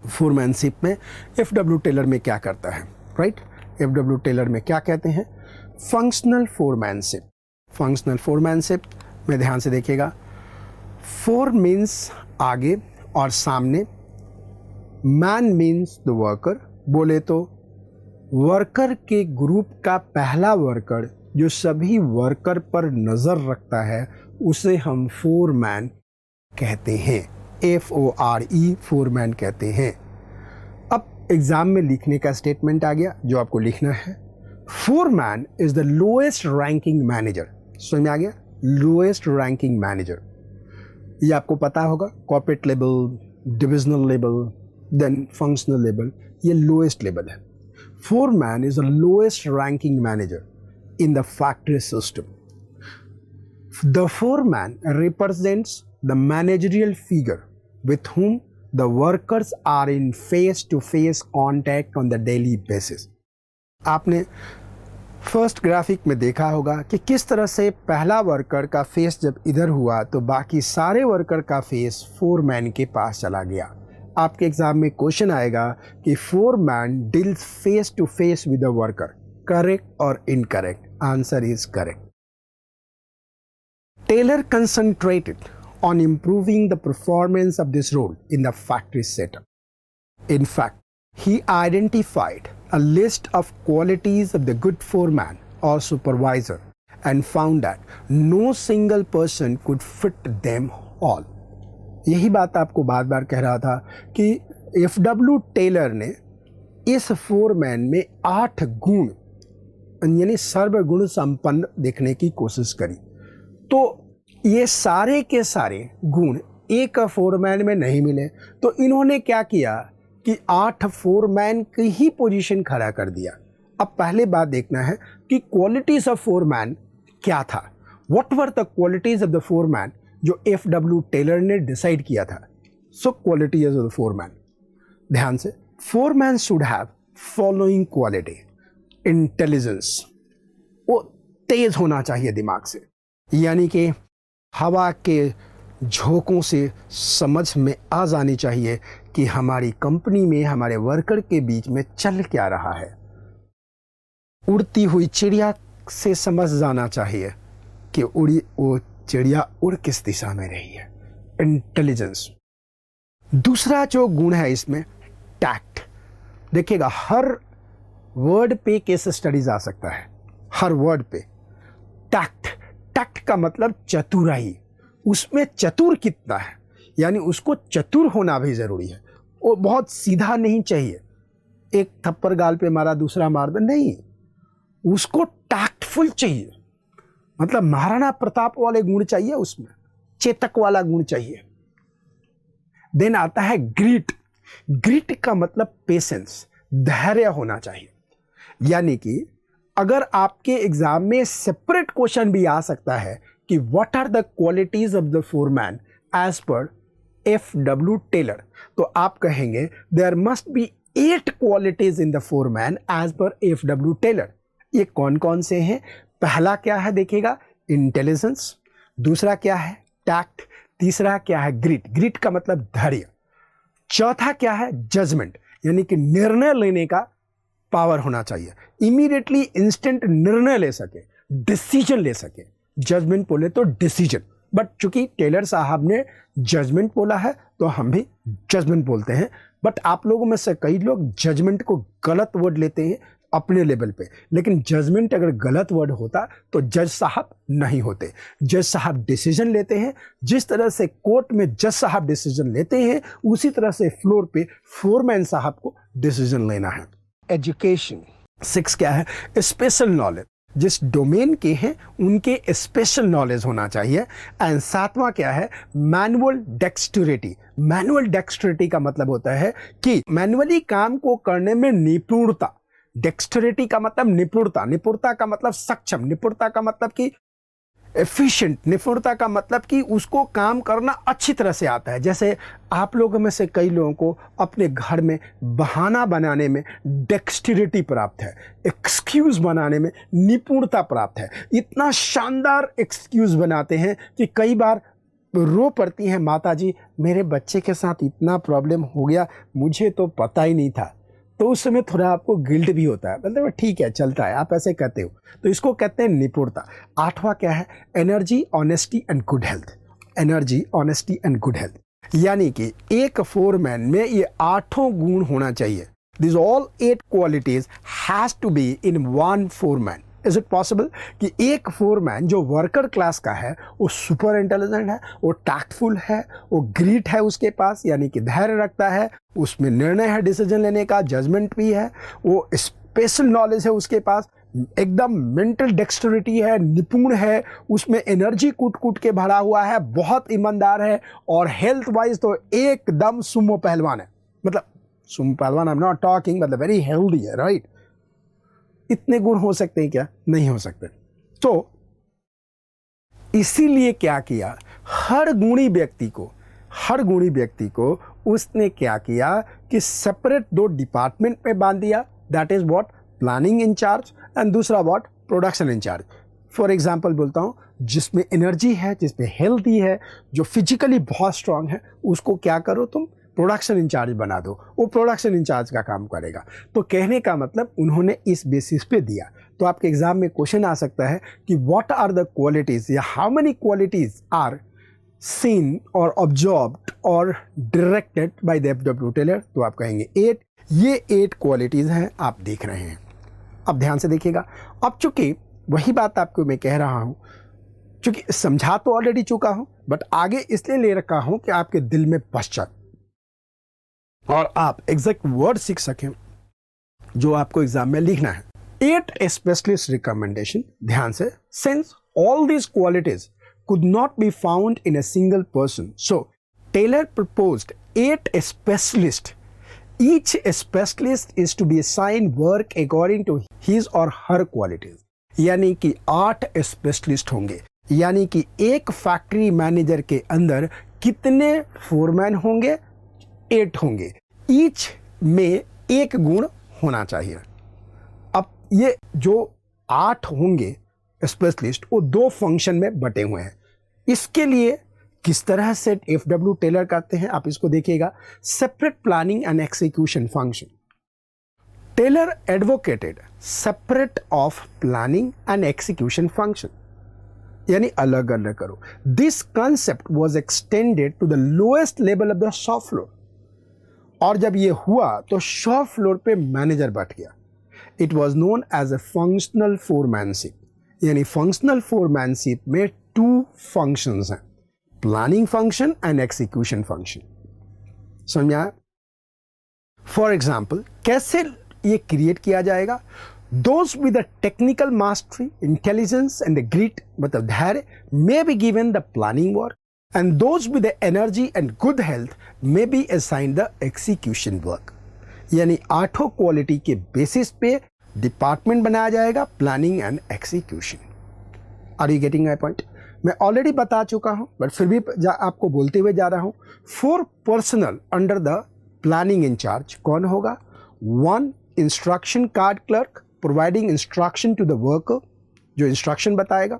फोरमैनशिप में एफ डब्ल्यू टेलर में क्या करता है। राइट, एफ डब्ल्यू टेलर में क्या कहते हैं, फंक्शनल फोरमैनशिप में ध्यान से देखिएगा। 4 मीन्स आगे और सामने, मैन मीन्स द वर्कर। बोले तो वर्कर के ग्रुप का पहला वर्कर जो सभी वर्कर पर नज़र रखता है उसे हम फोरमैन कहते हैं, FORE, फोरमैन कहते हैं। अब एग्जाम में लिखने का स्टेटमेंट आ गया जो आपको लिखना है। Foreman is the lowest ranking manager. समझ में आ गया, लोएस्ट रैंकिंग मैनेजर। ये आपको पता होगा, corporate level, divisional level, then functional level, ये लोएस्ट लेवल है। Foreman is the lowest ranking manager in the factory system. The foreman represents the managerial figure with whom the workers are in face-to-face contact on the daily basis। आपने first graphic में देखा होगा कि किस तरह से पहला वर्कर का फेस जब इधर हुआ तो बाकी सारे वर्कर का फेस फोरमैन के पास चला गया। आपके एग्जाम में क्वेश्चन आएगा कि foreman deals face to face with the worker, correct और incorrect? Answer is correct. Taylor concentrated on improving the performance of this role in the factory setup. In fact, he identified a list of qualities of the good foreman or supervisor and found that no single person could fit them all. यही बात आपको बार बार कह रहा था कि F.W. Taylor ने इस foreman में 8 गुण यानी सर्वगुण संपन्न देखने की कोशिश करी। तो ये सारे के सारे गुण एक फोरमैन में नहीं मिले, तो इन्होंने क्या किया कि 8 फोरमैन की ही पोजीशन खड़ा कर दिया। अब पहले बात देखना है कि क्वालिटीज ऑफ फोरमैन क्या था। What were the qualities of the foreman जो F.W. टेलर ने डिसाइड किया था। सो क्वालिटीज ऑफ द फोरमैन, ध्यान से, foreman should have following quality. Intelligence, वो तेज होना चाहिए दिमाग से, यानी कि हवा के झोंकों से समझ में आ जानी चाहिए कि हमारी कंपनी में हमारे वर्कर के बीच में चल क्या रहा है। उड़ती हुई चिड़िया से समझ जाना चाहिए कि वो चिड़िया उड़ किस दिशा में रही है। इंटेलिजेंस। दूसरा जो गुण है इसमें, टैक्ट। देखिएगा, हर वर्ड पे केस स्टडीज आ सकता है, हर वर्ड पे। टैक्ट, टैक्ट का मतलब चतुराई। उसमें चतुर कितना है, यानी उसको चतुर होना भी जरूरी है। वो बहुत सीधा नहीं चाहिए, एक थप्पड़ गाल पे मारा दूसरा मार दे, नहीं, उसको टैक्टफुल चाहिए। मतलब महाराणा प्रताप वाले गुण चाहिए उसमें, चेतक वाला गुण चाहिए। देन आता है ग्रिट। ग्रिट का मतलब पेशेंस, धैर्य होना चाहिए। यानी कि अगर आपके एग्जाम में सेपरेट क्वेश्चन भी आ सकता है कि what are the qualities of the foreman as per F.W. Taylor, तो आप कहेंगे there must be 8 qualities in the foreman as per F.W. Taylor. ये कौन कौन से हैं? पहला क्या है देखिएगा, इंटेलिजेंस। दूसरा क्या है, टैक्ट। तीसरा क्या है, ग्रिट। ग्रिट का मतलब धैर्य। चौथा क्या है, जजमेंट, यानी कि निर्णय लेने का पावर होना चाहिए, इमीडिएटली इंस्टेंट निर्णय ले सके, डिसीजन ले सके। जजमेंट बोले तो डिसीजन, बट चूंकि टेलर साहब ने जजमेंट बोला है तो हम भी जजमेंट बोलते हैं। बट आप लोगों में से कई लोग जजमेंट को गलत वर्ड लेते हैं अपने लेवल पे, लेकिन जजमेंट अगर गलत वर्ड होता तो जज साहब नहीं होते। जज साहब डिसीजन लेते हैं, जिस तरह से कोर्ट में जज साहब डिसीजन लेते हैं उसी तरह से फ्लोर पे फोरमैन साहब को डिसीजन लेना है। एजुकेशन। 6 क्या है, स्पेशल नॉलेज। जिस डोमेन के हैं उनके स्पेशल नॉलेज होना चाहिए। एंड 7वां क्या है, मैनुअल डेक्स्टरिटी। मैनुअल डेक्स्टरिटी का मतलब होता है कि मैनुअली काम को करने में निपुणता। डेक्स्टरिटी का मतलब निपुणता, निपुणता का मतलब सक्षम, निपुणता का मतलब कि एफिशिएंट, निपुणता का मतलब कि उसको काम करना अच्छी तरह से आता है। जैसे आप लोगों में से कई लोगों को अपने घर में बहाना बनाने में डेक्स्टरिटी प्राप्त है, एक्सक्यूज बनाने में निपुणता प्राप्त है। इतना शानदार एक्सक्यूज बनाते हैं कि कई बार रो पड़ती हैं, माता जी मेरे बच्चे के साथ इतना प्रॉब्लम हो गया, मुझे तो पता ही नहीं था। तो उस समय थोड़ा आपको गिल्ट भी होता है, मतलब ठीक है चलता है, आप ऐसे कहते हो, तो इसको कहते हैं निपुणता। 8वां क्या है, energy, honesty and good health. Energy, honesty and good health, यानी कि एक फोरमैन में ये 8 गुण होना चाहिए। This all 8 qualities has to be in one foreman. Is it possible कि एक फोरमैन जो वर्कर क्लास का है वो सुपर इंटेलिजेंट है, वो टैक्टफुल है, वो ग्रिट है उसके पास, यानी कि धैर्य रखता है, उसमें निर्णय है डिसीजन लेने का, जजमेंट भी है, वो स्पेशल नॉलेज है उसके पास, एकदम मेंटल डेक्स्टरिटी है, निपुण है, उसमें एनर्जी कूट कूट के भरा हुआ है, बहुत ईमानदार है, और हेल्थ वाइज तो एकदम सुमो पहलवान है। मतलब सुमो पहलवान, आई एम नॉट टॉकिंग, मतलब वेरी हेल्दी है, राइट। इतने गुण हो सकते हैं क्या? नहीं हो सकते। तो इसीलिए क्या किया, हर गुणी व्यक्ति को उसने क्या किया कि सेपरेट 2 डिपार्टमेंट में बांध दिया। That is what, planning incharge, and दूसरा what, production incharge. For example बोलता हूँ, जिसमें एनर्जी है, जिसमें हेल्थी है, जो फिजिकली बहुत स्ट्रांग है, उसको क्या करो तुम, प्रोडक्शन इंचार्ज बना दो, वो प्रोडक्शन इंचार्ज का काम करेगा। तो कहने का मतलब उन्होंने इस बेसिस पे दिया। तो आपके एग्जाम में क्वेश्चन आ सकता है कि व्हाट आर द क्वालिटीज, या how many qualities are seen or absorbed or directed by the F.W. Taylor, तो आप कहेंगे 8। ये 8 क्वालिटीज़ हैं आप देख रहे हैं। अब ध्यान से देखिएगा। अब चूंकि वही बात आपको मैं कह रहा हूँ, चूंकि समझा तो ऑलरेडी चुका हूँ, बट आगे इसलिए ले रखा हूँ कि आपके दिल में बस जाए और आप एग्जैक्ट वर्ड सीख सकें जो आपको एग्जाम में लिखना है। 8 स्पेशलिस्ट रिकमेंडेशन, ध्यान से, since all these qualities could not be found in a single person, so Taylor proposed 8 specialists. Each specialist is to be assigned work according to his or her qualities. यानी कि 8 specialist होंगे, यानी कि एक factory manager के अंदर कितने foreman होंगे? 8 होंगे। ईच में एक गुण होना चाहिए। अब ये जो 8 होंगे स्पेशलिस्ट, वो 2 फंक्शन में बटे हुए हैं। इसके लिए किस तरह से F.W. टेलर करते हैं आप इसको देखिएगा। Separate planning and execution function. Taylor advocated separate of planning and execution function, यानी अलग अलग करो। This concept was extended to the lowest level of the shop floor, और जब ये हुआ तो शॉप फ्लोर पे मैनेजर बैठ गया। It was known as a functional foremanship, यानी फंक्शनल फोरमैनशिप में 2 फंक्शंस हैं, planning function and execution function. समझ में आया? फॉर एग्जाम्पल, कैसे ये क्रिएट किया जाएगा? Those with the technical mastery, intelligence and the grit, मतलब धैर्य, may be given the planning work, and those with the energy and good health may be assigned the execution work. यानी 8 quality के basis पे department बनाया जाएगा, planning and execution. Are you getting my point? मैं already बता चुका हूं, but फिर भी आपको बोलते हुए जा रहा हूं। 4 personal under the planning incharge कौन होगा? 1 instruction card clerk, providing instruction to the worker, जो इंस्ट्रक्शन बताएगा।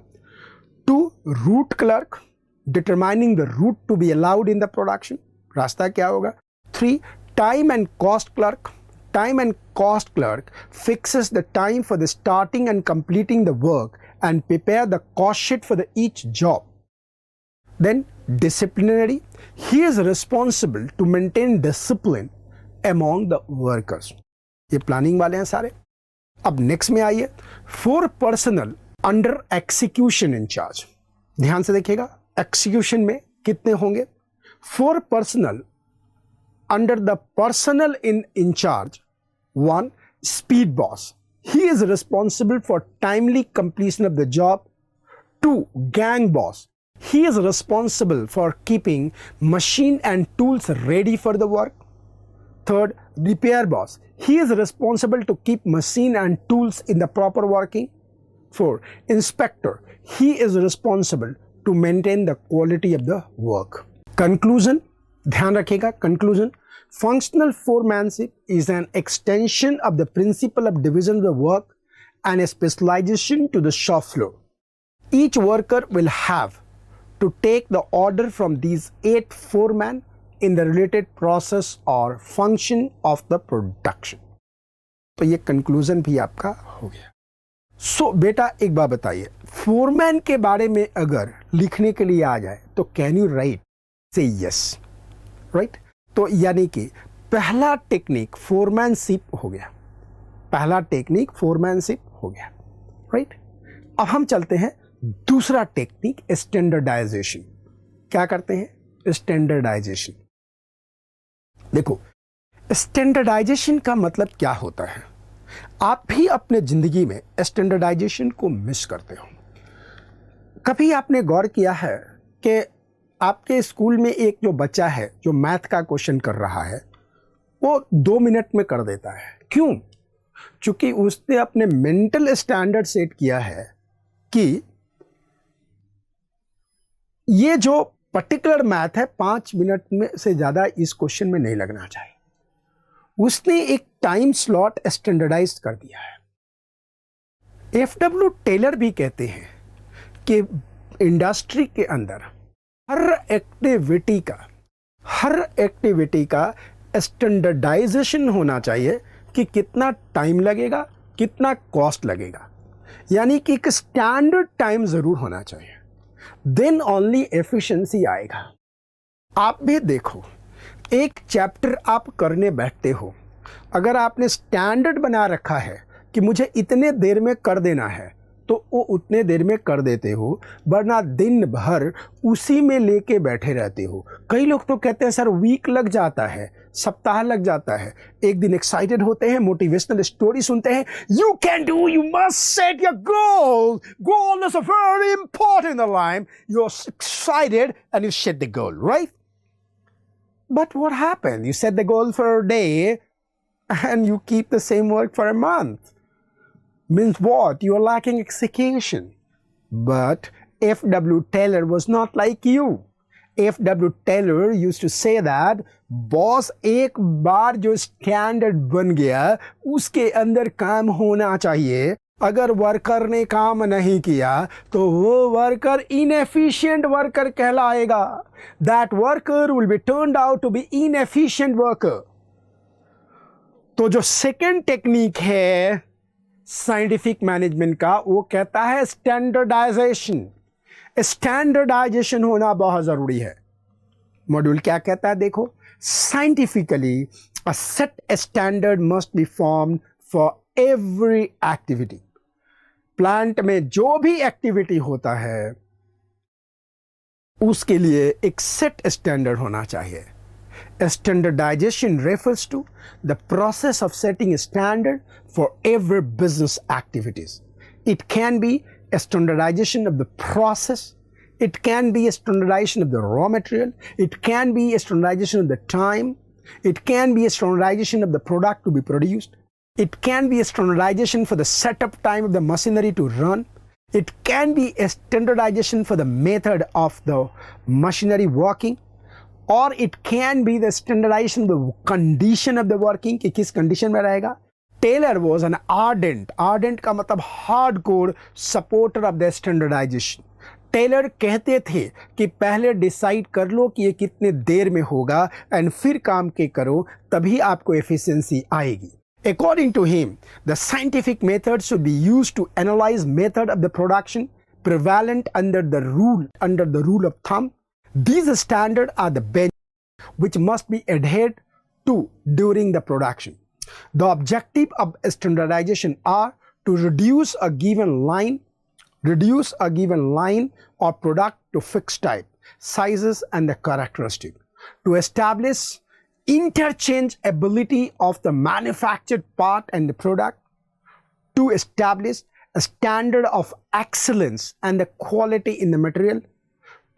2 route clerk, determining the route to be allowed in the production, रास्ता क्या होगा। 3 time and cost clerk, time and cost clerk fixes the time for the starting and completing the work and prepare the cost sheet for the each job. Then disciplinary, he is responsible to maintain discipline among the workers. ये planning वाले हैं सारे। अब next में आइए, 4 personal under execution in charge. ध्यान से देखिएगा, एक्सिक्यूशन में कितने होंगे? 4 personal under the personal in charge। 1 speed boss, he is responsible for timely completion of the job. 2 gang boss, he is responsible for keeping machine and tools ready for the work. 3rd repair boss, he is responsible to keep machine and tools in the proper working. 4 inspector, he is responsible to maintain the quality of the work. Conclusion, ध्यान रखिएगा। conclusion, functional foremanship is an extension of the principle of division of the work and a specialization to the shop floor. Each worker will have to take the order from these 8 foremen in the related process or function of the production. तो ये conclusion भी आपका हो गया। सो बेटा एक बात बताइए, फोरमैन के बारे में अगर लिखने के लिए आ जाए तो कैन यू राइट? से यस, राइट। तो यानी कि पहला टेक्निक फोरमैनशिप हो गया, पहला टेक्निक फोरमैनशिप हो गया, राइट। अब हम चलते हैं दूसरा टेक्निक, स्टैंडर्डाइजेशन। क्या करते हैं? स्टैंडर्डाइजेशन। देखो, स्टैंडर्डाइजेशन का मतलब क्या होता है? आप भी अपने जिंदगी में स्टैंडर्डाइजेशन को मिस करते हो। कभी आपने गौर किया है कि आपके स्कूल में एक जो बच्चा है जो मैथ का क्वेश्चन कर रहा है, वो 2 मिनट में कर देता है। क्यों? क्योंकि उसने अपने मेंटल स्टैंडर्ड सेट किया है कि ये जो पर्टिकुलर मैथ है 5 मिनट में से ज़्यादा इस क्वेश्चन में नहीं लगना चाहिए। उसने एक टाइम स्लॉट स्टैंडर्डाइज कर दिया है। F.W. टेलर भी कहते हैं कि इंडस्ट्री के अंदर हर एक्टिविटी का स्टैंडर्डाइजेशन होना चाहिए कि कितना टाइम लगेगा, कितना कॉस्ट लगेगा, यानी कि एक स्टैंडर्ड टाइम ज़रूर होना चाहिए। देन ओनली एफिशिएंसी आएगा। आप भी देखो, एक चैप्टर आप करने बैठते हो, अगर आपने स्टैंडर्ड बना रखा है कि मुझे इतने देर में कर देना है तो वो उतने देर में कर देते हो, वरना दिन भर उसी में लेके बैठे रहते हो। कई लोग तो कहते हैं सर वीक लग जाता है, सप्ताह लग जाता है। एक दिन एक्साइटेड होते हैं, मोटिवेशनल स्टोरी सुनते हैं, you can do, you must set your goal, goal is a very important in life, you are excited and you set the goal, right? But what happened? You set the goal for a day and you keep the same work for a month. Means what? You are lacking execution. But F.W. Taylor was not like you. F.W. Taylor used to say that boss एक बार जो standard बन गया उसके अंदर काम होना चाहिए। अगर वर्कर ने काम नहीं किया तो वो वर्कर इनएफिशिएंट वर्कर कहलाएगा। That worker will be turned out to be inefficient worker. तो जो सेकेंड टेक्निक है साइंटिफिक मैनेजमेंट का, वो कहता है स्टैंडर्डाइजेशन। स्टैंडर्डाइजेशन होना बहुत ज़रूरी है। मॉड्यूल क्या कहता है देखो, scientifically a set standard must be formed for every activity. Plant में जो भी एक्टिविटी होता है उसके लिए एक सेट स्टैंडर्ड होना चाहिए। Standardization refers to the process of setting a standard for every business activities. It can be a standardization of the process, it can be a standardization of the raw material, it can be a standardization of the time, it can be a standardization of the product to be produced, it can be a standardization for the setup time of the machinery to run, it can be a standardization for the method of the machinery working, और it can be the standardization of the condition of the working, कि किस condition में रहेगा। Taylor was an ardent का मतलब hardcore supporter of the standardization. Taylor कहते थे कि पहले डिसाइड कर लो कि ये कितने देर में होगा एंड फिर काम के करो, तभी आपको एफिशिएंसी आएगी। According to him, the scientific method should be used to analyze method of the production prevalent under the rule of thumb. These standards are the bench which must be adhered to during the production. The objective of standardization are to reduce a given line or product to fixed type, sizes and the characteristic, to establish interchangeability of the manufactured part and the product, to establish a standard of excellence and the quality in the material,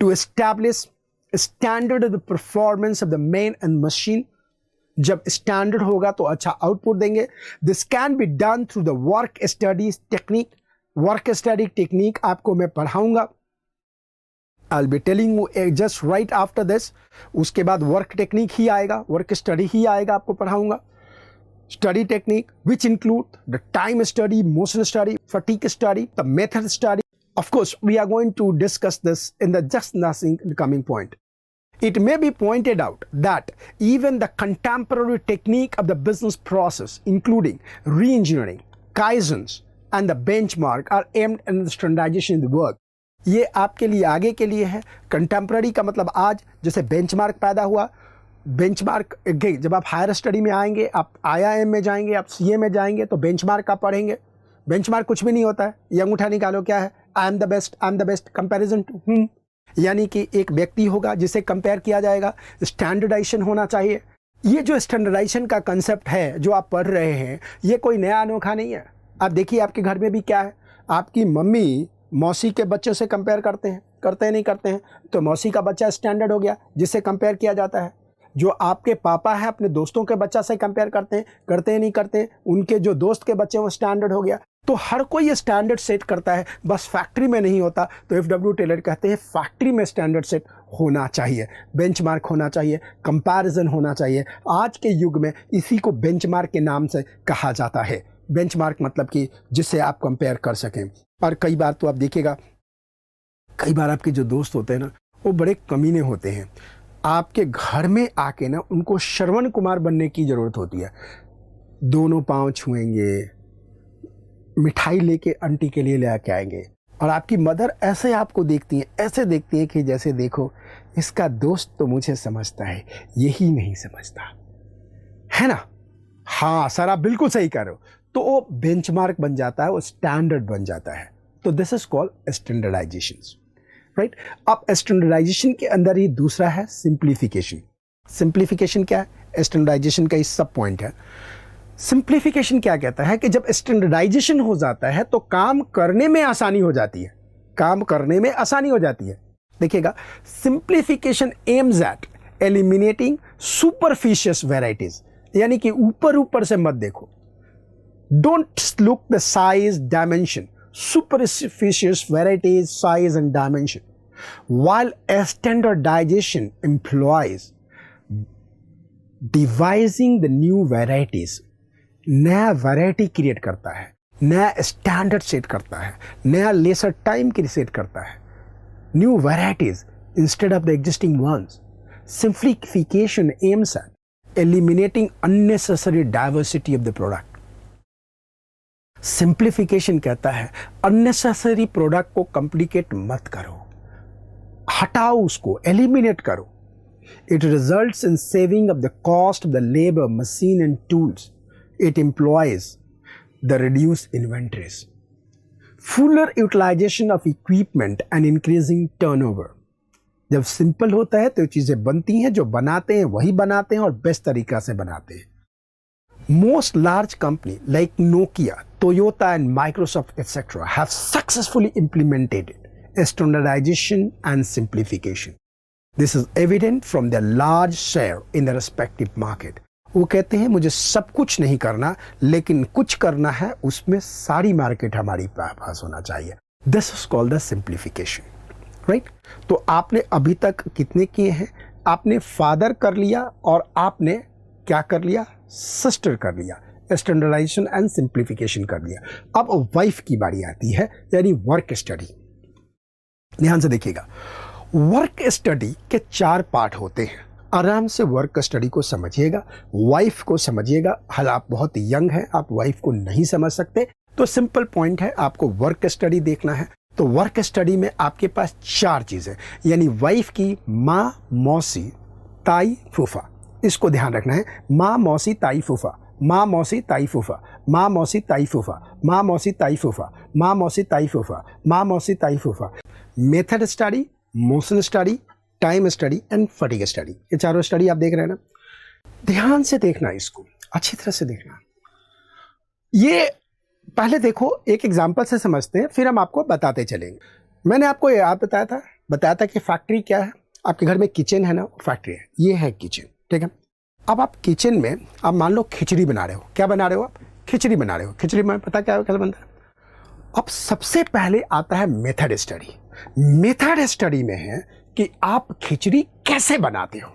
to establish a standard of the performance of the man and machine. जब standard होगा तो अच्छा output देंगे। This can be done through the work study technique. Work study technique आपको मैं पढ़ाऊंगा, I will be telling you just right after this. उसके बाद वर्क टेक्निक ही आएगा, वर्क स्टडी ही आएगा, आपको पढ़ाऊंगा। Study technique which include the time study, motion study, fatigue study, the method study. Of course, we are going to discuss this in the just nothing coming point. It may be pointed out that even the contemporary technique of the business process, including re-engineering, kaizens, and the benchmark, are aimed at the standardization of the work. ये आपके लिए आगे के लिए है। Contemporary का मतलब आज जैसे बेंचमार्क पैदा हुआ। बेंचमार्क जब आप हायर स्टडी में आएंगे, आप IIM में जाएंगे, आप CA में जाएंगे तो बेंचमार्क आप पढ़ेंगे। बेंचमार्क कुछ भी नहीं होता है, ये अंगूठा निकालो क्या है, I am the best comparison to यानी कि एक व्यक्ति होगा जिसे कंपेयर किया जाएगा। स्टैंडर्डाइजेशन होना चाहिए। ये जो स्टैंडर्डाइजेशन का कंसेप्ट है जो आप पढ़ रहे हैं, ये कोई नया अनोखा नहीं है। आप देखिए आपके घर में भी क्या है, आपकी मम्मी मौसी के बच्चों से कंपेयर करते हैं नहीं करते हैं, तो मौसी का बच्चा स्टैंडर्ड हो गया जिससे कंपेयर किया जाता है। जो आपके पापा हैं अपने दोस्तों के बच्चा से कंपेयर करते हैं नहीं करते, उनके जो दोस्त के बच्चे वो स्टैंडर्ड हो गया। तो हर कोई ये स्टैंडर्ड सेट करता है, बस फैक्ट्री में नहीं होता। तो F.W. टेलर कहते हैं फैक्ट्री में स्टैंडर्ड सेट होना चाहिए, बेंचमार्क होना चाहिए, कंपैरिजन होना चाहिए। आज के युग में इसी को बेंचमार्क के नाम से कहा जाता है। बेंचमार्क मतलब कि जिससे आप कंपेयर कर सकें। और कई बार तो आप देखिएगा, कई बार आपके जो दोस्त होते हैं ना, वो बड़े कमीने होते हैं। आपके घर में आके ना उनको श्रवण कुमार बनने की ज़रूरत होती है। दोनों पाँव छुएंगे, मिठाई लेके आंटी के लिए ले आके आएंगे, और आपकी मदर ऐसे आपको देखती हैं, ऐसे देखती हैं कि जैसे देखो इसका दोस्त तो मुझे समझता है, यही नहीं समझता है ना। हाँ सर, आप बिल्कुल सही कह रहे हो। तो वो बेंचमार्क बन जाता है, वो स्टैंडर्ड बन जाता है। तो this is called standardization, right. अब स्टैंडर्डाइजेशन के अंदर ही दूसरा है सिंप्लीफिकेशन। सिंप्लीफिकेशन क्या है? स्टैंडर्डाइजेशन का ही सब पॉइंट है। सिंप्लीफिकेशन क्या कहता है कि जब स्टैंडर्डाइजेशन हो जाता है तो काम करने में आसानी हो जाती है, काम करने में आसानी हो जाती है। देखिएगा, simplification aims at eliminating superficial varieties, यानी कि ऊपर ऊपर से मत देखो, don't look the size dimension, superficial varieties, size and dimension, while a standardization employs devising the new varieties, नया वैरायटी क्रिएट करता है, नया स्टैंडर्ड सेट करता है, नया लेसर टाइम की सेट करता है, new varieties instead of the existing ones. Simplification aims at eliminating unnecessary diversity of the product. Simplification कहता है अननेसेसरी प्रोडक्ट को कॉम्प्लिकेट मत करो, हटाओ उसको, एलिमिनेट करो। It results in saving of the cost of the labour, machine and tools. It employs the reduced inventories, fuller utilization of equipment and increasing turnover. जब simple होता है तो चीजें बनती हैं, जो बनाते हैं वही बनाते हैं और बेस्ट तरीका से बनाते हैं। Most large companies like Nokia, Toyota and Microsoft etc. have successfully implemented standardization and simplification. This is evident from their large share in their respective market. वो कहते हैं मुझे सब कुछ नहीं करना, लेकिन कुछ करना है, उसमें सारी मार्केट हमारी पास होना चाहिए। This is called the simplification, right? तो आपने अभी तक कितने किए हैं? आपने फादर कर लिया और आपने क्या कर लिया? सिस्टर कर लिया, स्टैंडर्डाइजेशन एंड सिंप्लीफिकेशन कर लिया। अब वाइफ की बारी आती है, यानी वर्क स्टडी। ध्यान से देखिएगा, वर्क स्टडी के 4 पार्ट होते हैं। आराम से वर्क स्टडी को समझिएगा, वाइफ को समझिएगा। हाल आप बहुत यंग हैं, आप वाइफ को नहीं समझ सकते, तो सिंपल पॉइंट है, आपको वर्क स्टडी देखना है। तो वर्क स्टडी में आपके पास 4 चीजें, यानी वाइफ की माँ, मौसी, ताई, फूफा। इसको ध्यान रखना है, माँ, मौसी, ताई, फूफा, माँ, मौसी, ताई, फूफा, माँ, मौसी, ताई, फूफा, माँ, मौसी, ताई, फूफा, माँ, मौसी, ताई, फूफा, माँ, मौसी, ताई, फूफा। Method study, motion study, time study and fatigue study, ये 4 स्टडी आप देख रहे हैं ना। ध्यान से देखना, इसको अच्छी तरह से देखना। ये पहले देखो, एक एग्जाम्पल से समझते हैं, फिर हम आपको बताते चलेंगे। मैंने आपको याद बताया था कि फैक्ट्री क्या है। आपके घर में किचन है ना, फैक्ट्री है। ये है किचन, ठीक है। अब आप किचन में, आप मान लो खिचड़ी बना रहे हो। क्या बना रहे हो आप? खिचड़ी बना रहे हो। खिचड़ी में पता क्या कैसे बनता है? अब सबसे पहले आता है मेथड स्टडी। मेथड स्टडी में है कि आप खिचड़ी कैसे बनाते हो।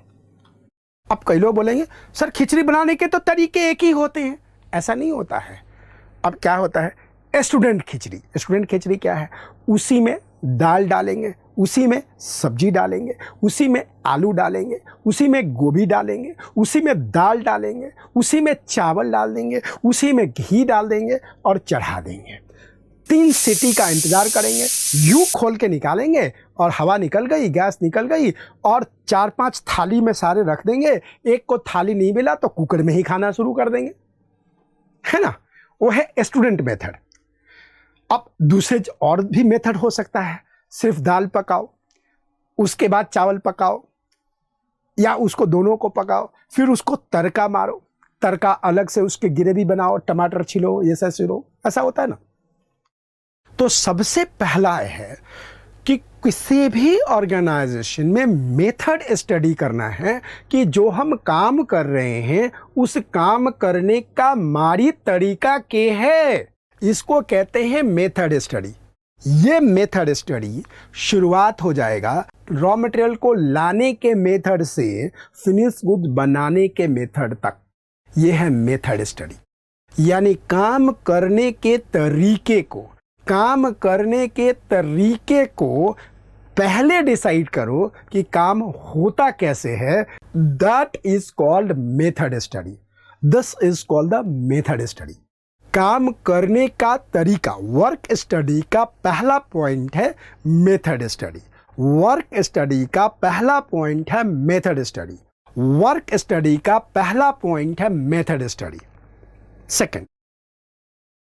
अब कई लोग बोलेंगे सर खिचड़ी बनाने के तो तरीके एक ही होते हैं। ऐसा नहीं होता है। अब क्या होता है? स्टूडेंट खिचड़ी। स्टूडेंट खिचड़ी क्या है? उसी में दाल डालेंगे, उसी में सब्जी डालेंगे, उसी में आलू डालेंगे, उसी में गोभी डालेंगे, उसी में दाल डालेंगे, उसी में चावल डाल देंगे, उसी में घी डाल देंगे और चढ़ा देंगे। 3 सीटी का इंतजार करेंगे, यूं खोल के निकालेंगे और हवा निकल गई, गैस निकल गई, और 4-5 थाली में सारे रख देंगे। एक को थाली नहीं मिला तो कुकर में ही खाना शुरू कर देंगे, है ना। वो है स्टूडेंट मेथड। अब दूसरे और भी मेथड हो सकता है, सिर्फ दाल पकाओ, उसके बाद चावल पकाओ, या उसको दोनों को पकाओ, फिर उसको तड़का मारो, तड़का अलग से उसके ग्रेवी बनाओ, टमाटर छिलो, ये सब छिलो, ऐसा होता है ना। तो सबसे पहला है कि किसी भी ऑर्गेनाइजेशन में मेथड स्टडी करना है कि जो हम काम कर रहे हैं उस काम करने का मारी तरीका क्या है। इसको कहते हैं मेथड स्टडी। ये मेथड स्टडी शुरुआत हो जाएगा रॉ मटेरियल को लाने के मेथड से फिनिश गुड बनाने के मेथड तक। ये है मेथड स्टडी, यानी काम करने के तरीके को पहले डिसाइड करो कि काम होता कैसे है। That is called method study. This is called the method study. काम करने का तरीका, वर्क स्टडी का पहला पॉइंट है मेथड स्टडी। वर्क स्टडी का पहला पॉइंट है मेथड स्टडी। वर्क स्टडी का पहला पॉइंट है method study. Second,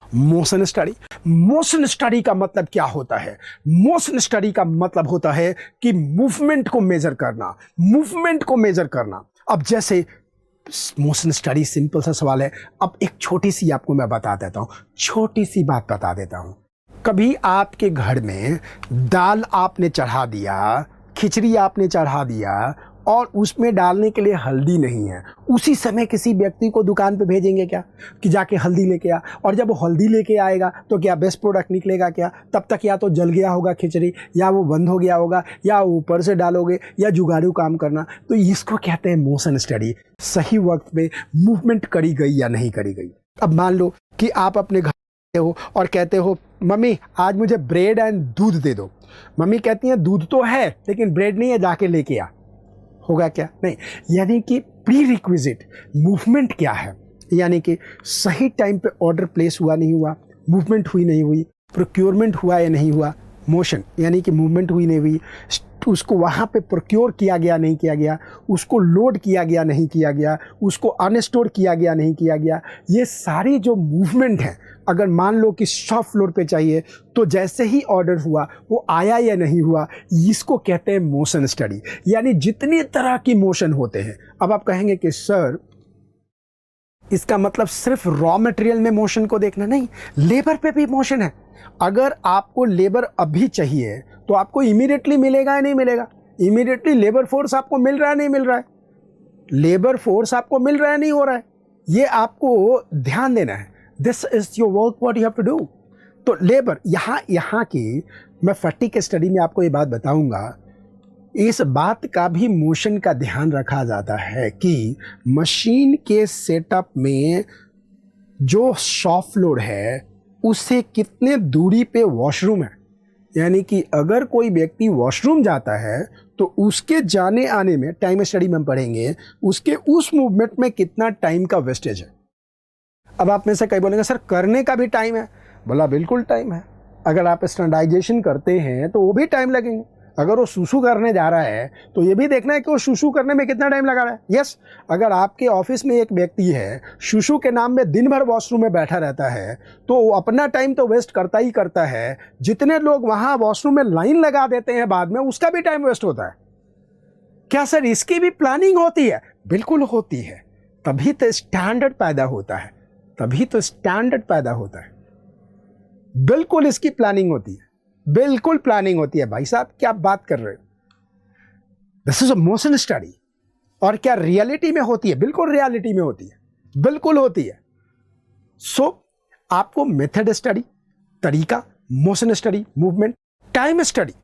motion study. Motion study का मतलब क्या होता है? मोशन स्टडी का मतलब होता है कि मूवमेंट को मेजर करना, मूवमेंट को मेजर करना। अब जैसे मोशन स्टडी सिंपल सा सवाल है। अब एक छोटी सी आपको मैं बता देता हूं, छोटी सी बात बता देता हूं। कभी आपके घर में दाल आपने चढ़ा दिया, खिचड़ी आपने चढ़ा दिया और उसमें डालने के लिए हल्दी नहीं है, उसी समय किसी व्यक्ति को दुकान पे भेजेंगे क्या कि जाके हल्दी लेके आ? और जब वो हल्दी लेके आएगा तो क्या बेस्ट प्रोडक्ट निकलेगा क्या? तब तक या तो जल गया होगा खिचड़ी, या वो बंद हो गया होगा, या ऊपर से डालोगे, या जुगाड़ू काम करना। तो इसको कहते हैं मोशन स्टडी। सही वक्त पे मूवमेंट करी गई या नहीं करी गई। अब मान लो कि आप अपने घर हो और कहते हो मम्मी आज मुझे ब्रेड एंड दूध दे दो। मम्मी कहती हैं दूध तो है लेकिन ब्रेड नहीं है, जाके लेके आ। होगा क्या? नहीं। यानी कि प्री रिक्विजिट मूवमेंट क्या है, यानी कि सही टाइम पे ऑर्डर प्लेस हुआ नहीं हुआ, मूवमेंट हुई नहीं हुई, प्रोक्योरमेंट हुआ या नहीं हुआ। मोशन यानी कि मूवमेंट हुई नहीं हुई, उसको वहाँ पे प्रोक्योर किया गया नहीं किया गया, उसको लोड किया गया नहीं किया गया, उसको अनस्टोर किया गया नहीं किया गया। ये सारी जो मूवमेंट है, अगर मान लो कि शॉप फ्लोर पे चाहिए तो जैसे ही ऑर्डर हुआ वो आया या नहीं हुआ, इसको कहते हैं मोशन स्टडी। यानी जितनी तरह की मोशन होते हैं। अब आप कहेंगे कि सर इसका मतलब सिर्फ रॉ मटेरियल में मोशन को देखना, नहीं, लेबर पे भी मोशन है। अगर आपको लेबर अभी चाहिए तो आपको इमीडिएटली मिलेगा या नहीं मिलेगा? इमीडिएटली लेबर फोर्स आपको मिल रहा है नहीं मिल रहा है? लेबर फोर्स आपको मिल रहा है नहीं हो रहा है? ये आपको ध्यान देना है। This is your work, what you have to do. तो लेबर यहाँ की मैं फटीग स्टडी में आपको ये बात बताऊंगा। इस बात का भी मोशन का ध्यान रखा जाता है कि मशीन के सेटअप में जो शॉप फ्लोर है उससे कितने दूरी पे वॉशरूम है। यानी कि अगर कोई व्यक्ति वॉशरूम जाता है तो उसके जाने आने में, टाइम स्टडी में हम पढ़ेंगे, उसके उस मूवमेंट में कितना टाइम का वेस्टेज है। अब आप में से कई बोलेंगे सर करने का भी टाइम है। बोला बिल्कुल टाइम है। अगर आप स्टैंडर्डाइजेशन करते हैं तो वो भी टाइम लगेंगे। अगर वो सुसु करने जा रहा है तो ये भी देखना है कि वो सुसु करने में कितना टाइम लगा रहा है। यस, अगर आपके ऑफिस में एक व्यक्ति है सुसु के नाम में दिन भर वॉशरूम में बैठा रहता है तो वो अपना टाइम तो वेस्ट करता ही करता है। जितने लोग वहाँ वॉशरूम में लाइन लगा देते हैं बाद में, उसका भी टाइम वेस्ट होता है। क्या सर इसकी भी प्लानिंग होती है? बिल्कुल होती है। तभी तो स्टैंडर्ड पैदा होता है, तभी तो स्टैंडर्ड पैदा होता है। बिल्कुल इसकी प्लानिंग होती है, बिल्कुल प्लानिंग होती है। भाई साहब क्या बात कर रहे हो? This is a motion study. और क्या रियलिटी में होती है? बिल्कुल रियलिटी में होती है, बिल्कुल होती है। सो आपको मेथड स्टडी, तरीका, motion study, movement, time study.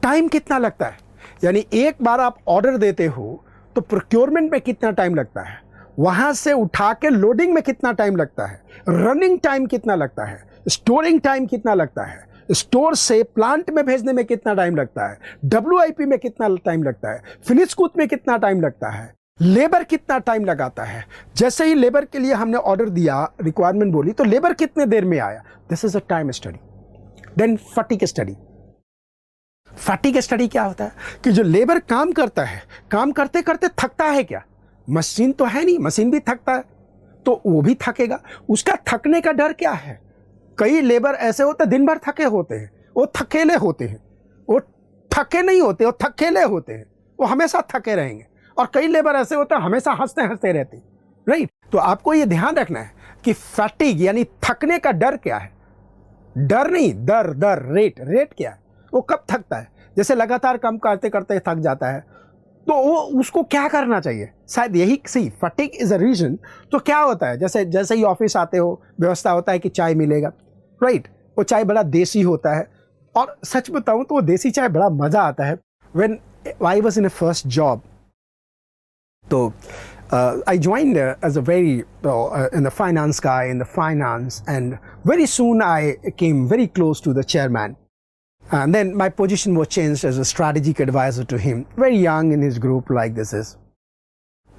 Time कितना लगता है, यानी एक बार आप ऑर्डर देते हो तो प्रोक्योरमेंट में कितना टाइम लगता है, वहां से उठा के लोडिंग में कितना टाइम लगता है, रनिंग टाइम कितना लगता है, स्टोरिंग टाइम कितना लगता है, स्टोर से प्लांट में भेजने में कितना टाइम लगता है, WIP में कितना टाइम लगता है, फिनिश गुड में कितना टाइम लगता है, लेबर कितना टाइम लगाता है। जैसे ही लेबर के लिए हमने ऑर्डर दिया, रिक्वायरमेंट बोली, तो लेबर कितने देर में आया। This is a time study. Then fatigue study. Fatigue study क्या होता है कि जो लेबर काम करता है, काम करते करते थकता है क्या? मशीन तो है नहीं, मशीन भी थकता है तो वो भी थकेगा। उसका थकने का डर क्या है? कई लेबर ऐसे होते हैं दिन भर थके होते हैं, वो थकेले होते हैं, वो थके नहीं होते, वो थकेले होते हैं, वो हमेशा थके रहेंगे। और कई लेबर ऐसे होते हैं हमेशा हंसते हंसते रहते हैं, राइट। तो आपको ये ध्यान रखना है कि फटीग यानी थकने का डर क्या है। डर नहीं, दर रेट क्या है, वो कब थकता है। जैसे लगातार काम करते करते थक जाता है तो वो उसको क्या करना चाहिए, शायद यही सी फटीग इज अ रीजन। तो क्या होता है, जैसे ही ऑफिस आते हो व्यवस्था होता है कि चाय मिलेगा, राइट। वो चाय बड़ा देसी होता है और सच बताऊं तो वो देसी चाय बड़ा मजा आता है। When I was in a first job तो I joined as a very in the finance guy in the finance, and very soon I came very close to the chairman. And then my position was changed as a strategic advisor to him. Very young in his group like this is.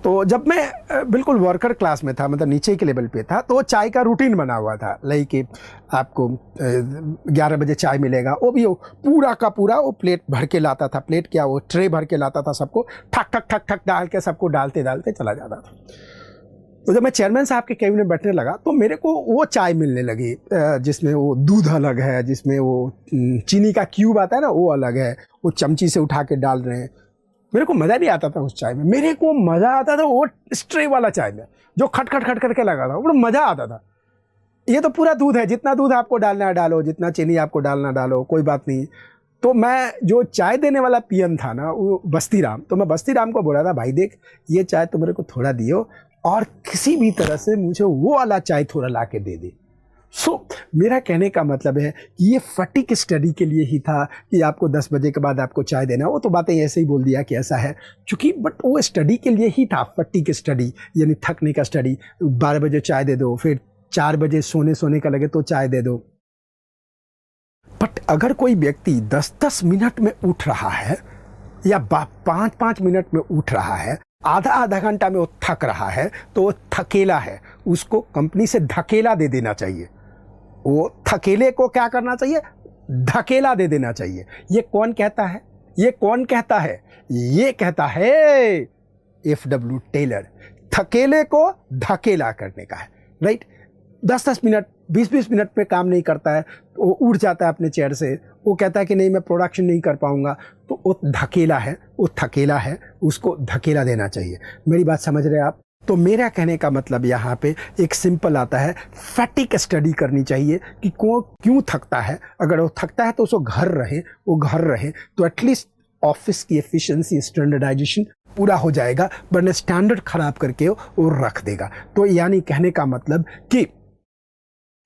तो जब मैं बिल्कुल worker class में था, मतलब नीचे के level पे था, तो चाय का रूटीन बना हुआ था, लाइक कि आपको 11 बजे चाय मिलेगा, वो भी पूरा का पूरा वो प्लेट भर के लाता था, प्लेट क्या वो ट्रे भर के लाता था, सबको ठक ठक ठक ठक डाल के सबको डालते डालते चला जाता था। तो जब मैं चेयरमैन साहब के कैबिन में बैठने लगा तो मेरे को वो चाय मिलने लगी जिसमें वो दूध अलग है, जिसमें वो चीनी का क्यूब आता है ना वो अलग है, वो चमची से उठा के डाल रहे हैं। मेरे को मज़ा नहीं आता था उस चाय में, मेरे को मज़ा आता था वो स्ट्रे वाला चाय में जो खट खट खट करके लगा था, वो मज़ा आता था। ये तो पूरा दूध है, जितना दूध आपको डालना है डालो, जितना चीनी आपको डालना डालो, कोई बात नहीं। तो मैं जो चाय देने वाला पीएन था ना वो बस्ती राम, तो मैं बस्ती राम को बोला था, भाई देख ये चाय तो मेरे को थोड़ा दियो और किसी भी तरह से मुझे वो वाला चाय थोड़ा ला के दे दे। मेरा कहने का मतलब है कि ये फटीक स्टडी के लिए ही था कि आपको 10 बजे के बाद आपको चाय देना, वो तो बातें ऐसे ही बोल दिया कि ऐसा है, क्योंकि बट वो स्टडी के लिए ही था, फटीक स्टडी यानी थकने का स्टडी। 12 बजे चाय दे दो, फिर 4 बजे सोने का लगे तो चाय दे दो। बट अगर कोई व्यक्ति 10-10 मिनट में उठ रहा है या 5-5 मिनट में उठ रहा है, आधा घंटा में वो थक रहा है, तो वो थकेला है, उसको कंपनी से धकेला दे देना चाहिए। वो थकेले को क्या करना चाहिए? धकेला दे देना चाहिए। ये कौन कहता है? ये कौन कहता है? ये कहता है F.W. टेलर। थकेले को धकेला करने का है, राइट। 10-10 मिनट 20-20 मिनट में काम नहीं करता है, वो उठ जाता है अपने चेयर से, वो कहता है कि नहीं मैं प्रोडक्शन नहीं कर पाऊंगा, तो वो धकेला है, वो थकेला है, उसको धकेला देना चाहिए। मेरी बात समझ रहे हैं आप? तो मेरा कहने का मतलब यहाँ पे एक सिंपल आता है, फैटिक स्टडी करनी चाहिए कि क्यों थकता है। अगर वो थकता है तो उसको घर रहे तो एटलीस्ट ऑफिस की एफिशिएंसी स्टैंडर्डाइजेशन पूरा हो जाएगा, वरना स्टैंडर्ड खराब करके वो रख देगा। तो यानी कहने का मतलब कि